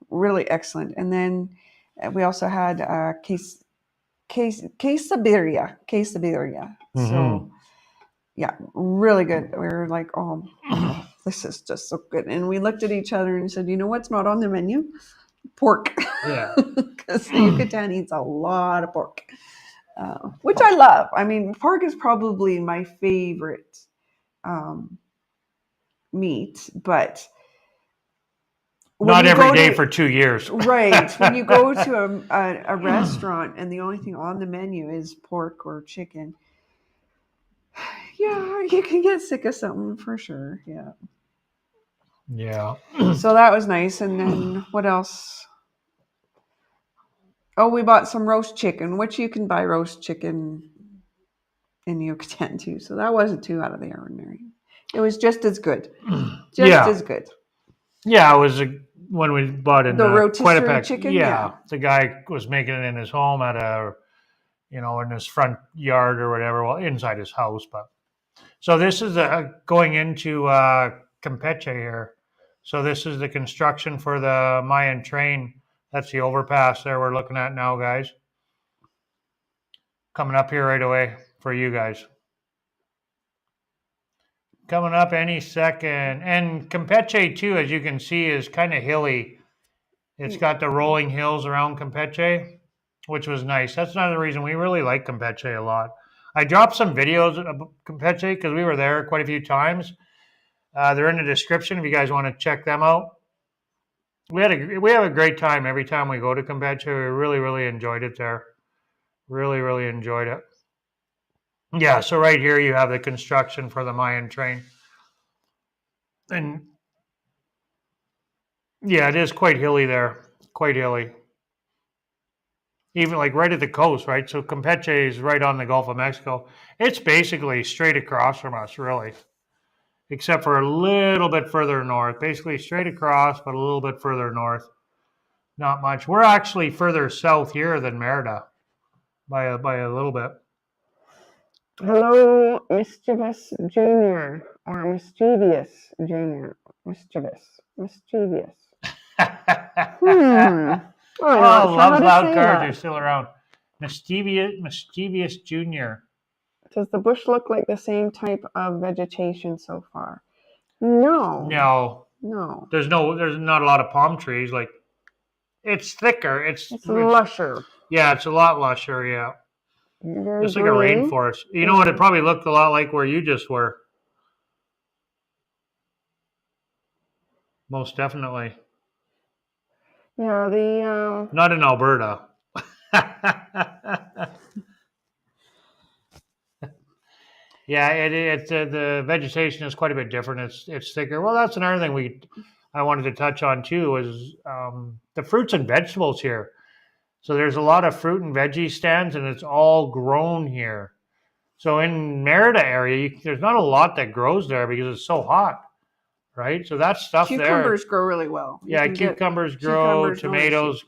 really excellent. And then we also had quesadilla. So yeah, really good. We were like, oh, this is just so good. And we looked at each other and said, you know what's not on the menu? Pork. Yeah. Because the Yucatan eats a lot of pork, which I love. I mean, pork is probably my favorite meat, but not every day for 2 years. Right. When you go to a restaurant and the only thing on the menu is pork or chicken, yeah, you can get sick of something for sure. Yeah. Yeah. So that was nice. And then what else? Oh, we bought some roast chicken, which you can buy roast chicken in Yucatan too. So that wasn't too out of the ordinary. It was just as good. Just as good. Yeah, it was when we bought in the rotisserie Quetepec. chicken. Yeah, the guy was making it in his home at in his front yard or whatever, well, inside his house. But so this is going into Campeche here. So this is the construction for the Mayan train. That's the overpass there we're looking at now, guys. Coming up here right away for you guys. Coming up any second. And Campeche, too, as you can see, is kind of hilly. It's got the rolling hills around Campeche, which was nice. That's another reason we really like Campeche a lot. I dropped some videos of Campeche because we were there quite a few times. They're in the description if you guys want to check them out. We have a great time every time we go to Campeche. We really, really enjoyed it there. Really, really enjoyed it. Yeah, so right here you have the construction for the Mayan train. And yeah, it is quite hilly there. Quite hilly. Even like right at the coast, right? So Campeche is right on the Gulf of Mexico. It's basically straight across from us, really. Except for a little bit further north. Basically straight across, but a little bit further north. Not much. We're actually further south here than Merida by a little bit. Hello, Mischievous Junior, or Mischievous Junior. Mischievous. Oh, Love's Loud Cards are still around. Mischievous Junior. Does the bush look like the same type of vegetation so far? No. There's not a lot of palm trees. Like, it's thicker. It's lusher. Yeah, it's a lot lusher. Yeah, it's like a rainforest. You know what? It probably looked a lot like where you just were. Most definitely. Yeah, not in Alberta. Yeah, it's the vegetation is quite a bit different. It's thicker. Well, that's another thing I wanted to touch on too was the fruits and vegetables here. So there's a lot of fruit and veggie stands, and it's all grown here. So in Merida area, there's not a lot that grows there because it's so hot, right? So that stuff cucumbers grow really well. Yeah, cucumbers grow, tomatoes.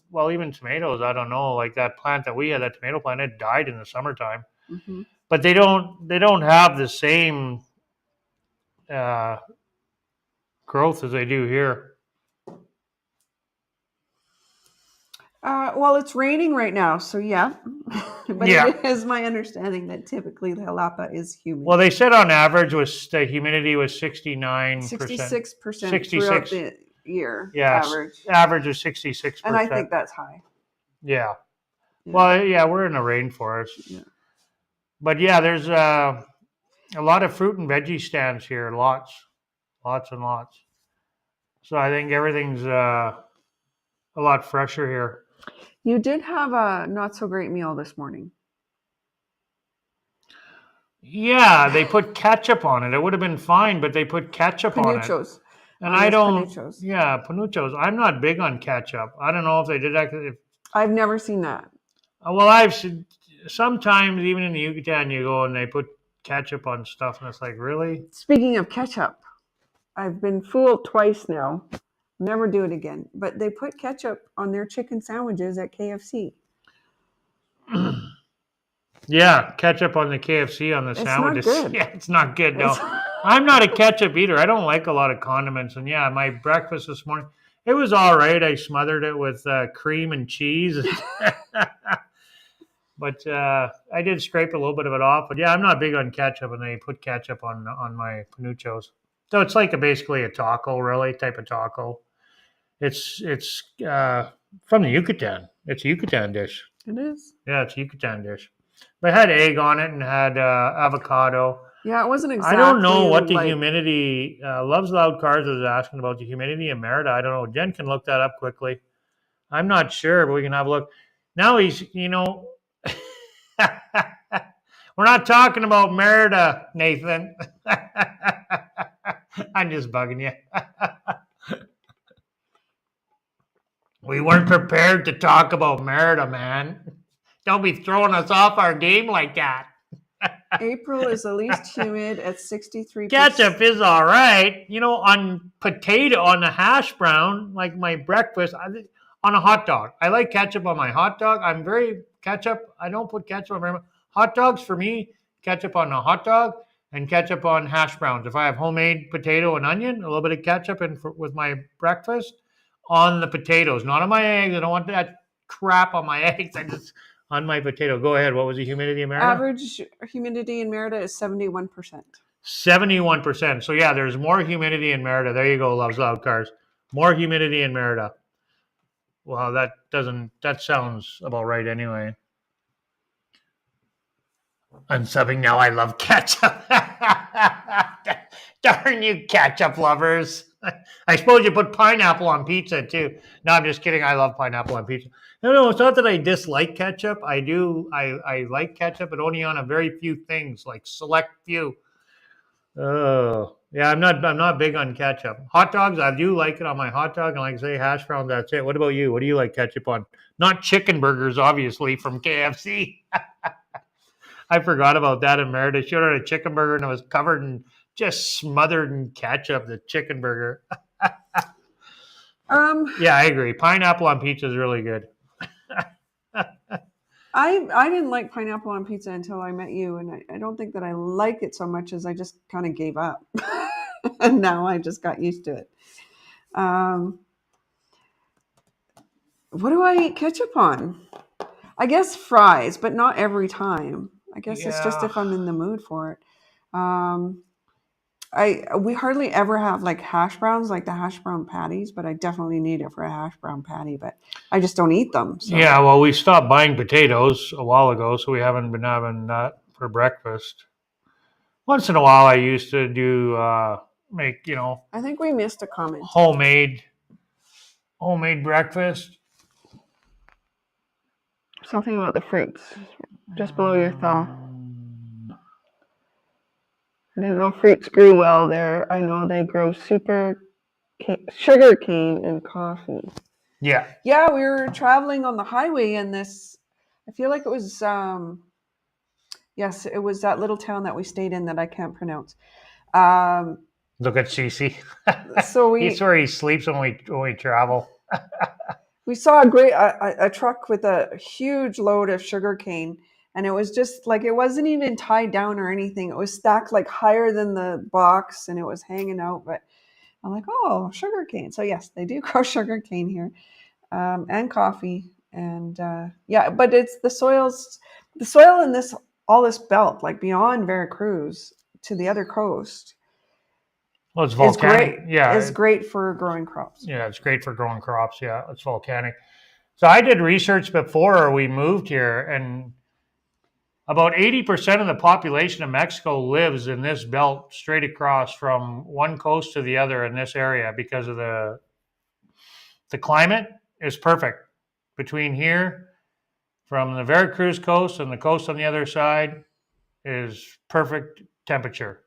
Well, even tomatoes, I don't know. Like that plant that we had, that tomato plant, it died in the summertime. Mm-hmm. But they don't have the same growth as they do here. Well, it's raining right now, so yeah. But it is my understanding that typically the Xalapa is humid. Well, they said on average the humidity was 69%. 66% throughout the year. Yeah, average is 66%. And I think that's high. Yeah. Well, yeah, we're in a rainforest. Yeah. But yeah, there's a lot of fruit and veggie stands here. Lots and lots. So I think everything's a lot fresher here. You did have a not so great meal this morning. Yeah, they put ketchup on it. It would have been fine, but they put ketchup on it. And I don't. Panuchos. Yeah, panuchos. I'm not big on ketchup. I don't know if they did that. I've never seen that. Well, sometimes even in the Yucatan you go and they put ketchup on stuff, and it's like, really? Speaking of ketchup, I've been fooled twice now. Never do it again. But they put ketchup on their chicken sandwiches at KFC. Yeah, ketchup on the KFC on the It's not sandwiches. good. Yeah, it's not good. No, It's- I'm not a ketchup eater. I don't like a lot of condiments. And yeah, my breakfast this morning, it was all right. I smothered it with cream and cheese. But I did scrape a little bit of it off. But yeah, I'm not big on ketchup, and they put ketchup on my panuchos. So it's like basically a taco, really type of taco. It's from the Yucatan. It's a Yucatan dish. It is. Yeah, it's a Yucatan dish. But it had egg on it and had avocado. Yeah, it wasn't exactly. I don't know what the like, humidity. Loves Loud Cars was asking about the humidity in Merida. I don't know. Jen can look that up quickly. I'm not sure, but we can have a look. Now he's, we're not talking about Merida, Nathan. I'm just bugging you. We weren't prepared to talk about Merida, man. Don't be throwing us off our game like that. April is the least humid at 63%. Ketchup is all right. On potato, on a hash brown, like my breakfast, on a hot dog. I like ketchup on my hot dog. I'm very ketchup. I don't put ketchup on very much. Hot dogs for me, ketchup on a hot dog and ketchup on hash browns. If I have homemade potato and onion, a little bit of ketchup with my breakfast on the potatoes, not on my eggs. I don't want that crap on my eggs. I just on my potato. Go ahead. What was the humidity in Merida? Average humidity in Merida is 71%. 71%. So yeah, there's more humidity in Merida. There you go, Loves Loud Cars. More humidity in Merida. Well, that sounds about right anyway. I'm subbing now. I love ketchup. Darn you ketchup lovers. I suppose you put pineapple on pizza too. No, I'm just kidding. I love pineapple on pizza. No, it's not that I dislike ketchup. I do. I like ketchup, but only on a very few things, like select few. Oh, yeah. I'm not big on ketchup. Hot dogs, I do like it on my hot dog, and like I say, hash browns. That's it. What about you? What do you like ketchup on? Not chicken burgers, obviously, from KFC. I forgot about that in Merida. She ordered a chicken burger and it was covered and just smothered in ketchup. The chicken burger. Yeah, I agree. Pineapple on pizza is really good. I didn't like pineapple on pizza until I met you, and I don't think that I like it so much as I just kind of gave up. And now I just got used to it. What do I eat ketchup on? I guess fries, but not every time. I guess it's just if I'm in the mood for it. We hardly ever have like hash browns, like the hash brown patties, but I definitely need it for a hash brown patty, but I just don't eat them. So. Yeah, well, we stopped buying potatoes a while ago, so we haven't been having that for breakfast. Once in a while, I used to do make, I think we missed a comment. Homemade breakfast. Something about the fruits just below your thumb. I didn't know fruits grew well there. I know they grow sugar cane and coffee. Yeah. Yeah, we were traveling on the highway and I feel like it was, yes, it was that little town that we stayed in that I can't pronounce. Look at Cece. So He's where he sleeps when we travel. We saw a truck with a huge load of sugar cane. And it was just like, it wasn't even tied down or anything. It was stacked like higher than the box and it was hanging out. But I'm like, oh, sugar cane. So yes, they do grow sugar cane here, and coffee. And yeah, but it's the soil in all this belt, like beyond Veracruz to the other coast. Well, it's volcanic. It's great. Yeah, it's great for growing crops. Yeah, it's great for growing crops. Yeah, it's volcanic. So I did research before we moved here, and about 80% of the population of Mexico lives in this belt straight across from one coast to the other in this area because of the climate is perfect between here from the Veracruz coast and the coast on the other side is perfect temperature.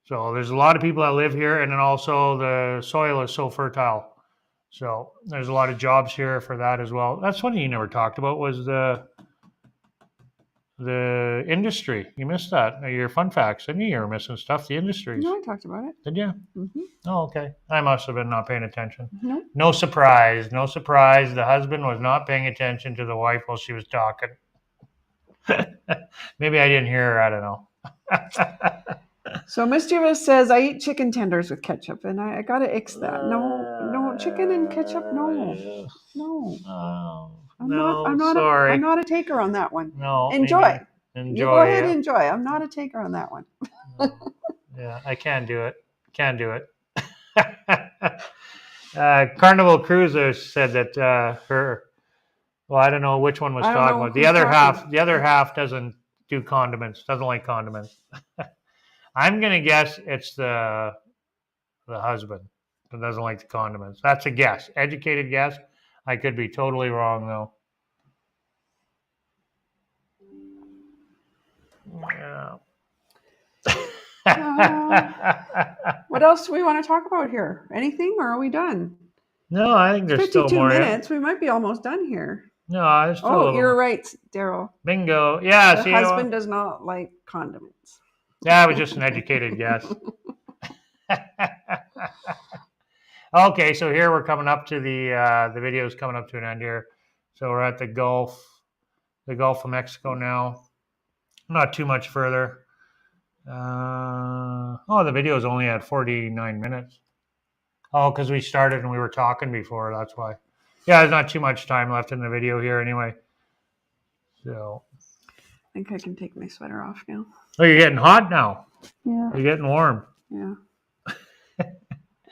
So there's a lot of people that live here, and then also the soil is so fertile. So there's a lot of jobs here for that as well. That's one thing you never talked about was the industry. You missed that. Your fun facts. I knew you were missing stuff. The industries. No, I talked about it. Did you? Mm-hmm. Oh, okay. I must have been not paying attention. No. No surprise. No surprise. The husband was not paying attention to the wife while she was talking. Maybe I didn't hear her. I don't know. So Mischievous says, I eat chicken tenders with ketchup, and I gotta ix that. No, chicken and ketchup, no. I'm Sorry. not a taker on that one. No, Enjoy. You go ahead and yeah. enjoy. I'm not a taker on that one. Yeah, I can't do it. Can't do it. Carnival Cruiser said that her. Well, I don't know which one was I don't talking know about. The who's other talking. half. The other half doesn't do condiments. Doesn't like condiments. I'm gonna guess it's the husband that doesn't like the condiments. That's a guess. Educated guess. I could be totally wrong though. Yeah. What else do we want to talk about here? Anything, or are we done? No, I think there's still 52 more. minutes. We might be almost done here. No, there's still a little you're more. right, Daryl. Bingo. Yeah, The see, husband does not like condiments. Yeah, it was just an educated guess. Okay, so here we're coming up to the video's coming up to an end here. So we're at the Gulf of Mexico now. Not too much further. The video is only at 49 minutes. Oh, because we started and we were talking before, that's why. Yeah, there's not too much time left in the video here anyway. So I think I can take my sweater off now. Oh, you're getting hot now. Yeah. You're getting warm. Yeah.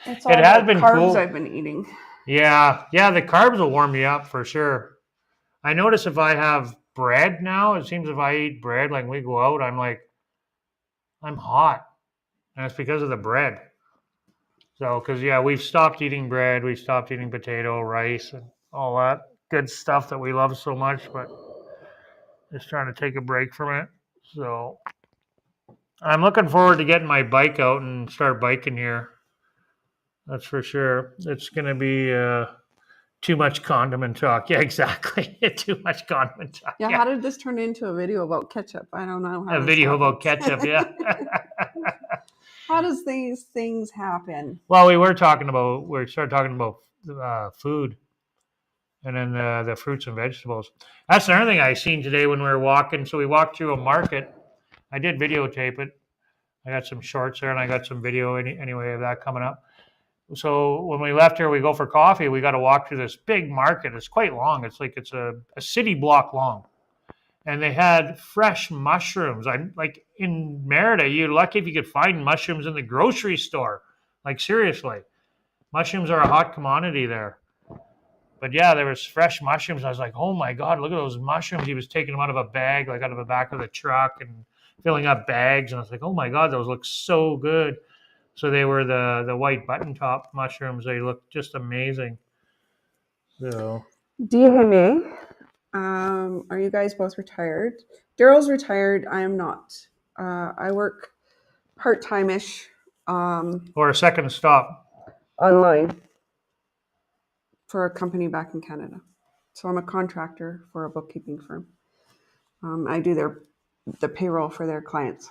It has been carbs cool. I've been eating. Yeah, the carbs will warm you up for sure. I notice if I have bread now, it seems if I eat bread, like we go out, I'm hot. And it's because of the bread. So, because, we've stopped eating bread. We've stopped eating potato, rice, and all that good stuff that we love so much, but just trying to take a break from it. So, I'm looking forward to getting my bike out and start biking here. That's for sure. It's going to be too much condiment talk. Yeah, exactly. Too much condiment talk. Yeah, how did this turn into a video about ketchup? I don't know. A video about ketchup, yeah. How does these things happen? Well, we started talking about food and then the fruits and vegetables. That's another thing I seen today when we were walking. So we walked through a market. I did videotape it. I got some shorts there and I got some video anyway of that coming up. So when we left here, we go for coffee. We got to walk through this big market. It's quite long. It's like it's a city block long. And they had fresh mushrooms. I'm like in Merida, you're lucky if you could find mushrooms in the grocery store. Like seriously, mushrooms are a hot commodity there. But yeah, there was fresh mushrooms. I was like, oh my God, look at those mushrooms. He was taking them out of a bag, like out of the back of the truck and filling up bags. And I was like, oh my God, those look so good. So they were the white button top mushrooms. They looked just amazing. So. Dígame. Are you guys both retired? Daryl's retired. I am not. I work part-time-ish. Or a second stop. Online. For a company back in Canada. So I'm a contractor for a bookkeeping firm. I do the payroll for their clients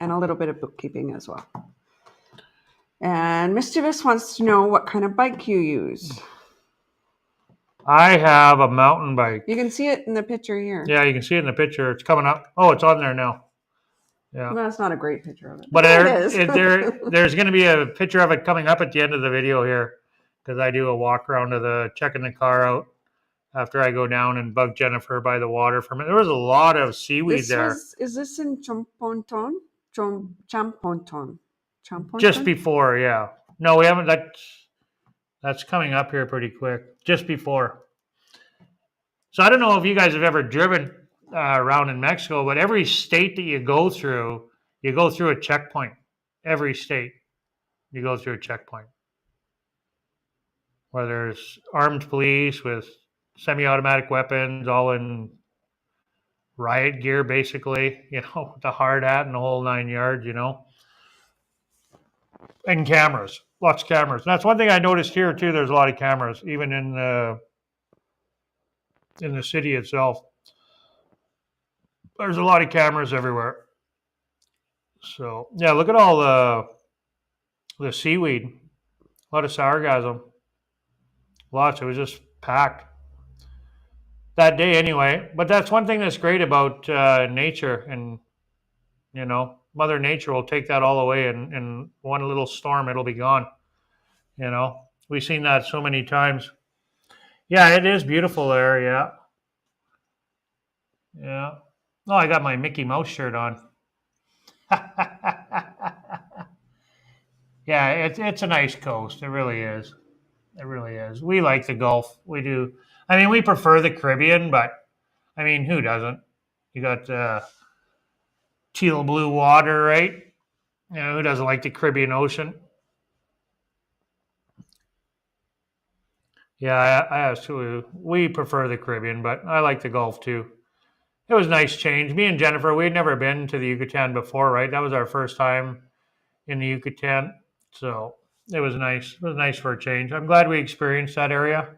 and a little bit of bookkeeping as well. And Mischievous wants to know what kind of bike you use. I have a mountain bike. You can see it in the picture here. Yeah, you can see it in the picture. It's coming up. Oh, it's on there now. Yeah. Well, that's not a great picture of it. But there's going to be a picture of it coming up at the end of the video here because I do a walk around to checking the car out after I go down and bug Jennifer by the water for a minute. There was a lot of seaweed there. Is this in Champonton? Champonton. Just before, yeah. No, we haven't. That's coming up here pretty quick. Just before. So I don't know if you guys have ever driven around in Mexico, but every state that you go through a checkpoint. Every state, you go through a checkpoint. Where there's armed police with semi-automatic weapons, all in riot gear, basically. The hard hat and the whole 9 yards. And cameras, lots of cameras. And that's one thing I noticed here too. There's a lot of cameras, even in the city itself. There's a lot of cameras everywhere. So yeah, look at all the seaweed. A lot of sargassum. Lots. It was just packed. that day anyway. But that's one thing that's great about nature, and Mother Nature will take that all away, and in one little storm, it'll be gone. We've seen that so many times. Yeah, it is beautiful there. Yeah, yeah. Oh, I got my Mickey Mouse shirt on. Yeah, it's a nice coast. It really is. It really is. We like the Gulf. We do. I mean, we prefer the Caribbean, but I mean, who doesn't? You got teal blue water, right? Who doesn't like the Caribbean Ocean? Yeah, I absolutely. We prefer the Caribbean, but I like the Gulf too. It was a nice change. Me and Jennifer, we had never been to the Yucatan before, right? That was our first time in the Yucatan, so it was nice. It was nice for a change. I'm glad we experienced that area.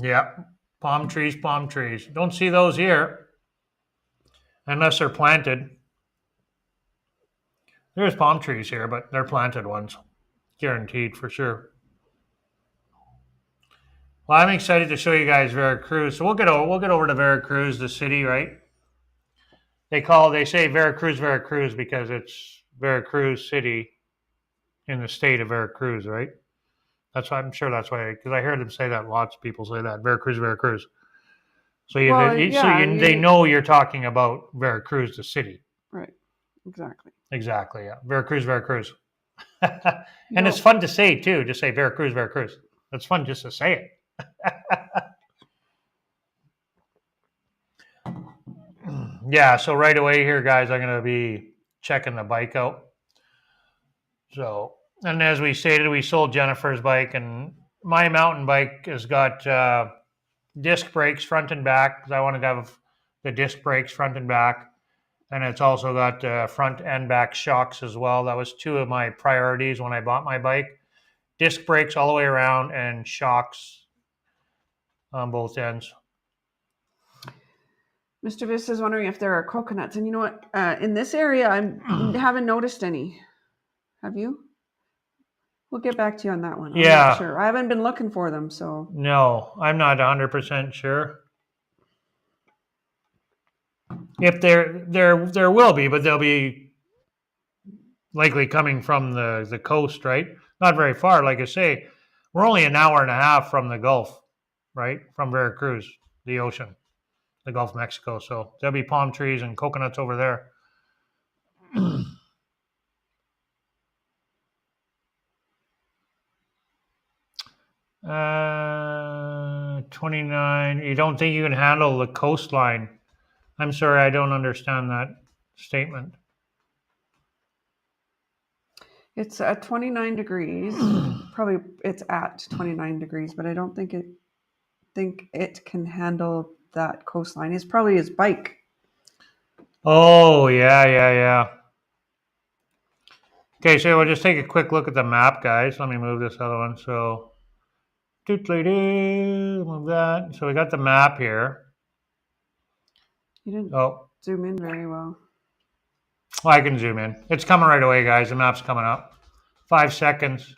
Yeah, palm trees, palm trees. Don't see those here unless they're planted. There's palm trees here, but they're planted ones, guaranteed for sure. Well, I'm excited to show you guys Veracruz. So we'll get over to Veracruz, the city, right? They say Veracruz, Veracruz because it's Veracruz City in the state of Veracruz, right? That's why I'm sure that's why, because I heard them say that. Lots of people say that Veracruz, Veracruz. So Well, yeah, they know you're talking about Veracruz, the city. right, exactly. Exactly. Yeah, Veracruz, Veracruz. And No, it's fun to say too. Just say Veracruz, Veracruz. It's fun just to say it. Yeah. So right away here, guys, I'm gonna be checking the bike out. So, and as we stated, we sold Jennifer's bike, and my mountain bike has got disc brakes front and back because I wanted to have the disc brakes front and back, and it's also got front and back shocks as well. That was two of my priorities when I bought my bike: disc brakes all the way around and shocks on both ends. Mr. Viss is wondering if there are coconuts, and you know what? In this area, I haven't noticed any. Have you? We'll get back to you on that one. I'm Yeah. not sure. I haven't been looking for them, so. No, I'm not 100% sure. If there will be, but they'll be likely coming from the coast, right? Not very far. Like I say, we're only an hour and a half from the Gulf, right? From Veracruz, the ocean, the Gulf of Mexico. So there'll be palm trees and coconuts over there. 29. You don't think you can handle the coastline? I'm sorry, I don't understand that statement. It's at 29 degrees. Probably it's at 29 degrees, but I don't think it can handle that coastline. It's probably his bike. Oh, yeah. Okay, so we'll just take a quick look at the map, guys. Let me move this other one. So, move that. So we got the map here. You didn't zoom in very well. Well, I can zoom in. It's coming right away, guys. The map's coming up. 5 seconds.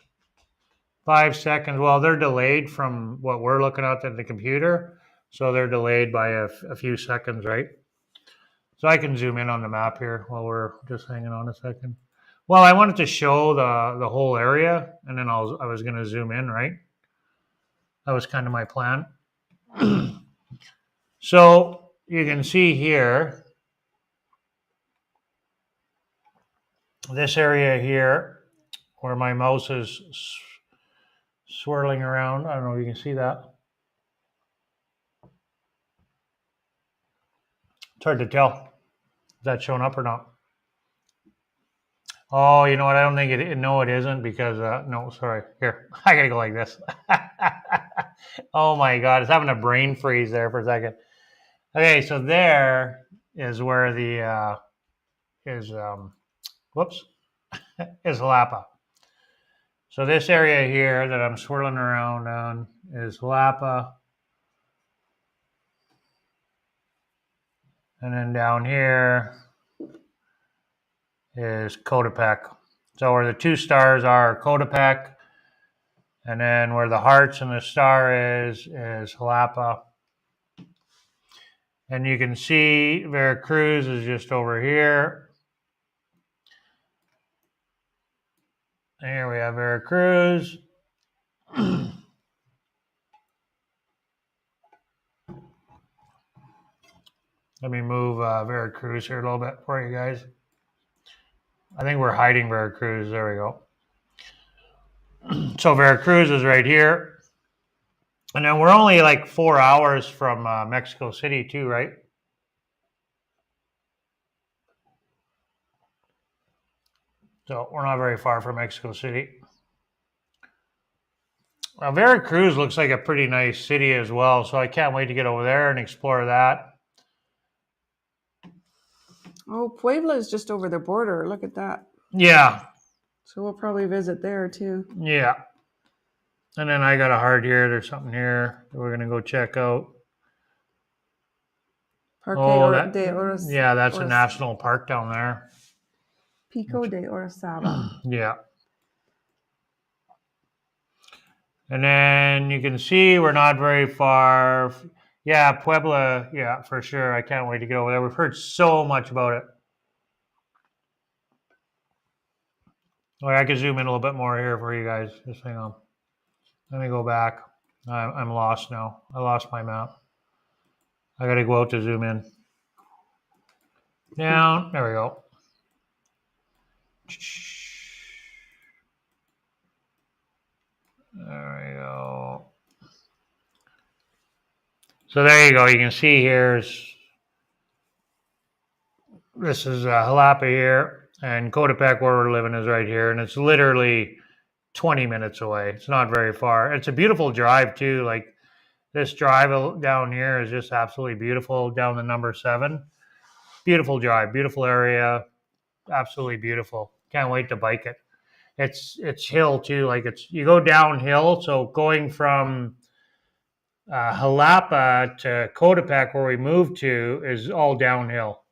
5 seconds. Well, they're delayed from what we're looking at the computer. So they're delayed by a few seconds, right? So I can zoom in on the map here while we're just hanging on a second. Well, I wanted to show the whole area, and then I was going to zoom in, right? That was kind of my plan. So you can see here, this area here, where my mouse is swirling around. I don't know if you can see that. It's hard to tell. Is that showing up or not? Oh, you know what? I don't think it. No, it isn't because no. Sorry. Here, I gotta go like this. Oh my God, it's having a brain freeze there for a second. Okay, so there is where the is Xalapa. So this area here that I'm swirling around on is Xalapa. And then down here is Coatepec. So where the two stars are Coatepec And then where the hearts and the star is Xalapa. And you can see Veracruz is just over here. Here we have Veracruz. Let me move Veracruz here a little bit for you guys. I think we're hiding Veracruz. There we go. So Veracruz is right here. And then we're only like 4 hours from Mexico City too, right? So we're not very far from Mexico City. Veracruz looks like a pretty nice city as well. So I can't wait to get over there and explore that. Oh, Puebla is just over the border. Look at that. Yeah. So we'll probably visit there too. Yeah. And then I got a heart here. There's something here that we're going to go check out. Parque de Oros. Yeah, that's a national park down there. Pico de Orizaba. Yeah. And then you can see we're not very far. Yeah, Puebla. Yeah, for sure. I can't wait to get over there. We've heard so much about it. Oh, I can zoom in a little bit more here for you guys. Just hang on. Let me go back. I'm lost now. I lost my map. I got to go out to zoom in. Down. There we go. There we go. So there you go. You can see this is Xalapa here, and Coatepec, where we're living, is right here, and it's literally 20 minutes away. It's not very far. It's a beautiful drive too. Like this drive down here is just absolutely beautiful. Down the number 7, beautiful drive, beautiful area, absolutely beautiful. Can't wait to bike it. It's hill too. Like you go downhill. So going from Xalapa to Coatepec, where we moved to, is all downhill.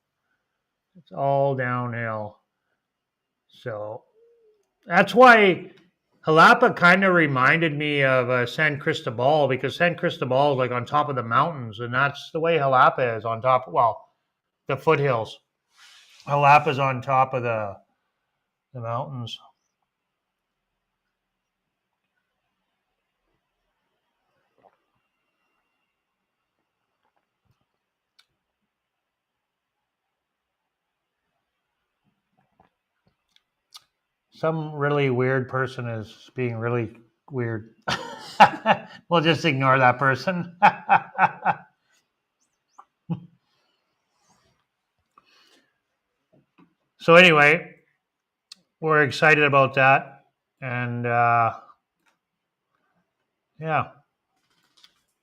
It's all downhill. So that's why Xalapa kind of reminded me of San Cristobal, because San Cristobal is like on top of the mountains, and that's the way Xalapa is on top. Well, the foothills. Xalapa is on top of the mountains. Some really weird person is being really weird. We'll just ignore that person. So anyway, we're excited about that. And yeah.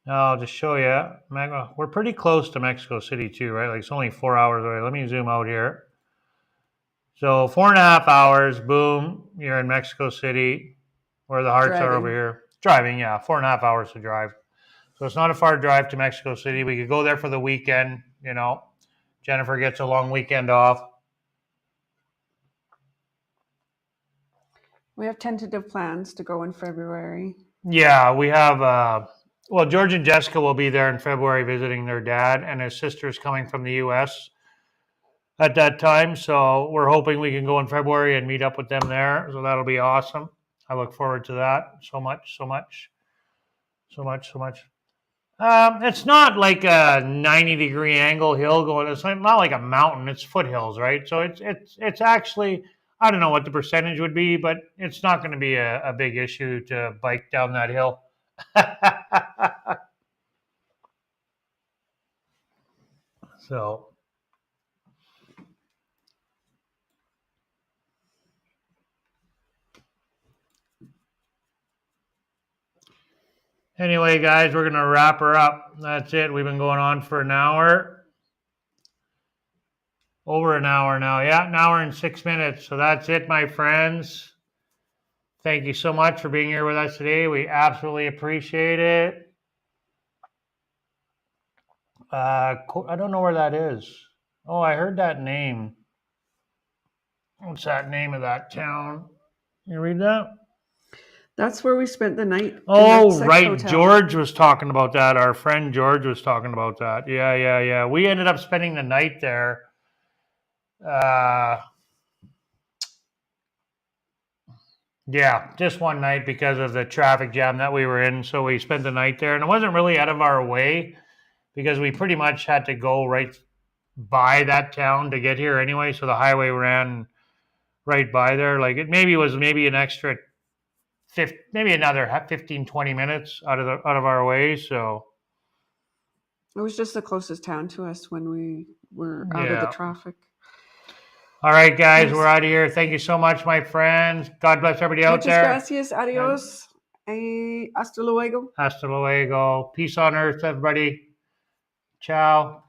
Now I'll just show you. We're pretty close to Mexico City too, right? Like it's only 4 hours away. Let me zoom out here. So 4.5 hours, boom, you're in Mexico City, where the hearts are over here. Driving, yeah, 4.5 hours to drive. So it's not a far drive to Mexico City. We could go there for the weekend, you know. Jennifer gets a long weekend off. We have tentative plans to go in February. Yeah, we have, well, George and Jessica will be there in February visiting their dad, and his sister's coming from the U.S. at that time. So we're hoping we can go in February and meet up with them there. So that'll be awesome. I look forward to that so much. It's not like a 90-degree angle hill going. It's not like a mountain. It's foothills, right? So it's actually, I don't know what the percentage would be, but it's not going to be a big issue to bike down that hill. So. Anyway, guys, we're going to wrap her up. That's it. We've been going on for an hour. Over an hour now. Yeah, an hour and 6 minutes. So that's it, my friends. Thank you so much for being here with us today. We absolutely appreciate it. I don't know where that is. Oh, I heard that name. What's that name of that town? You read that? That's where we spent the night. In Oh, that sex right. hotel. George was talking about that. Our friend George was talking about that. Yeah. We ended up spending the night there. Yeah, just one night because of the traffic jam that we were in. So we spent the night there, and it wasn't really out of our way because we pretty much had to go right by that town to get here anyway. So the highway ran right by there. Like it maybe was maybe an extra maybe another 15, 20 minutes out of our way. So It was just the closest town to us when we were out of the yeah. traffic. All right, guys, Yes. we're out of here. Thank you so much, my friends. God bless everybody out Muchas there. gracias. Adios. Hasta luego. Hasta luego. Peace on earth, everybody. Ciao.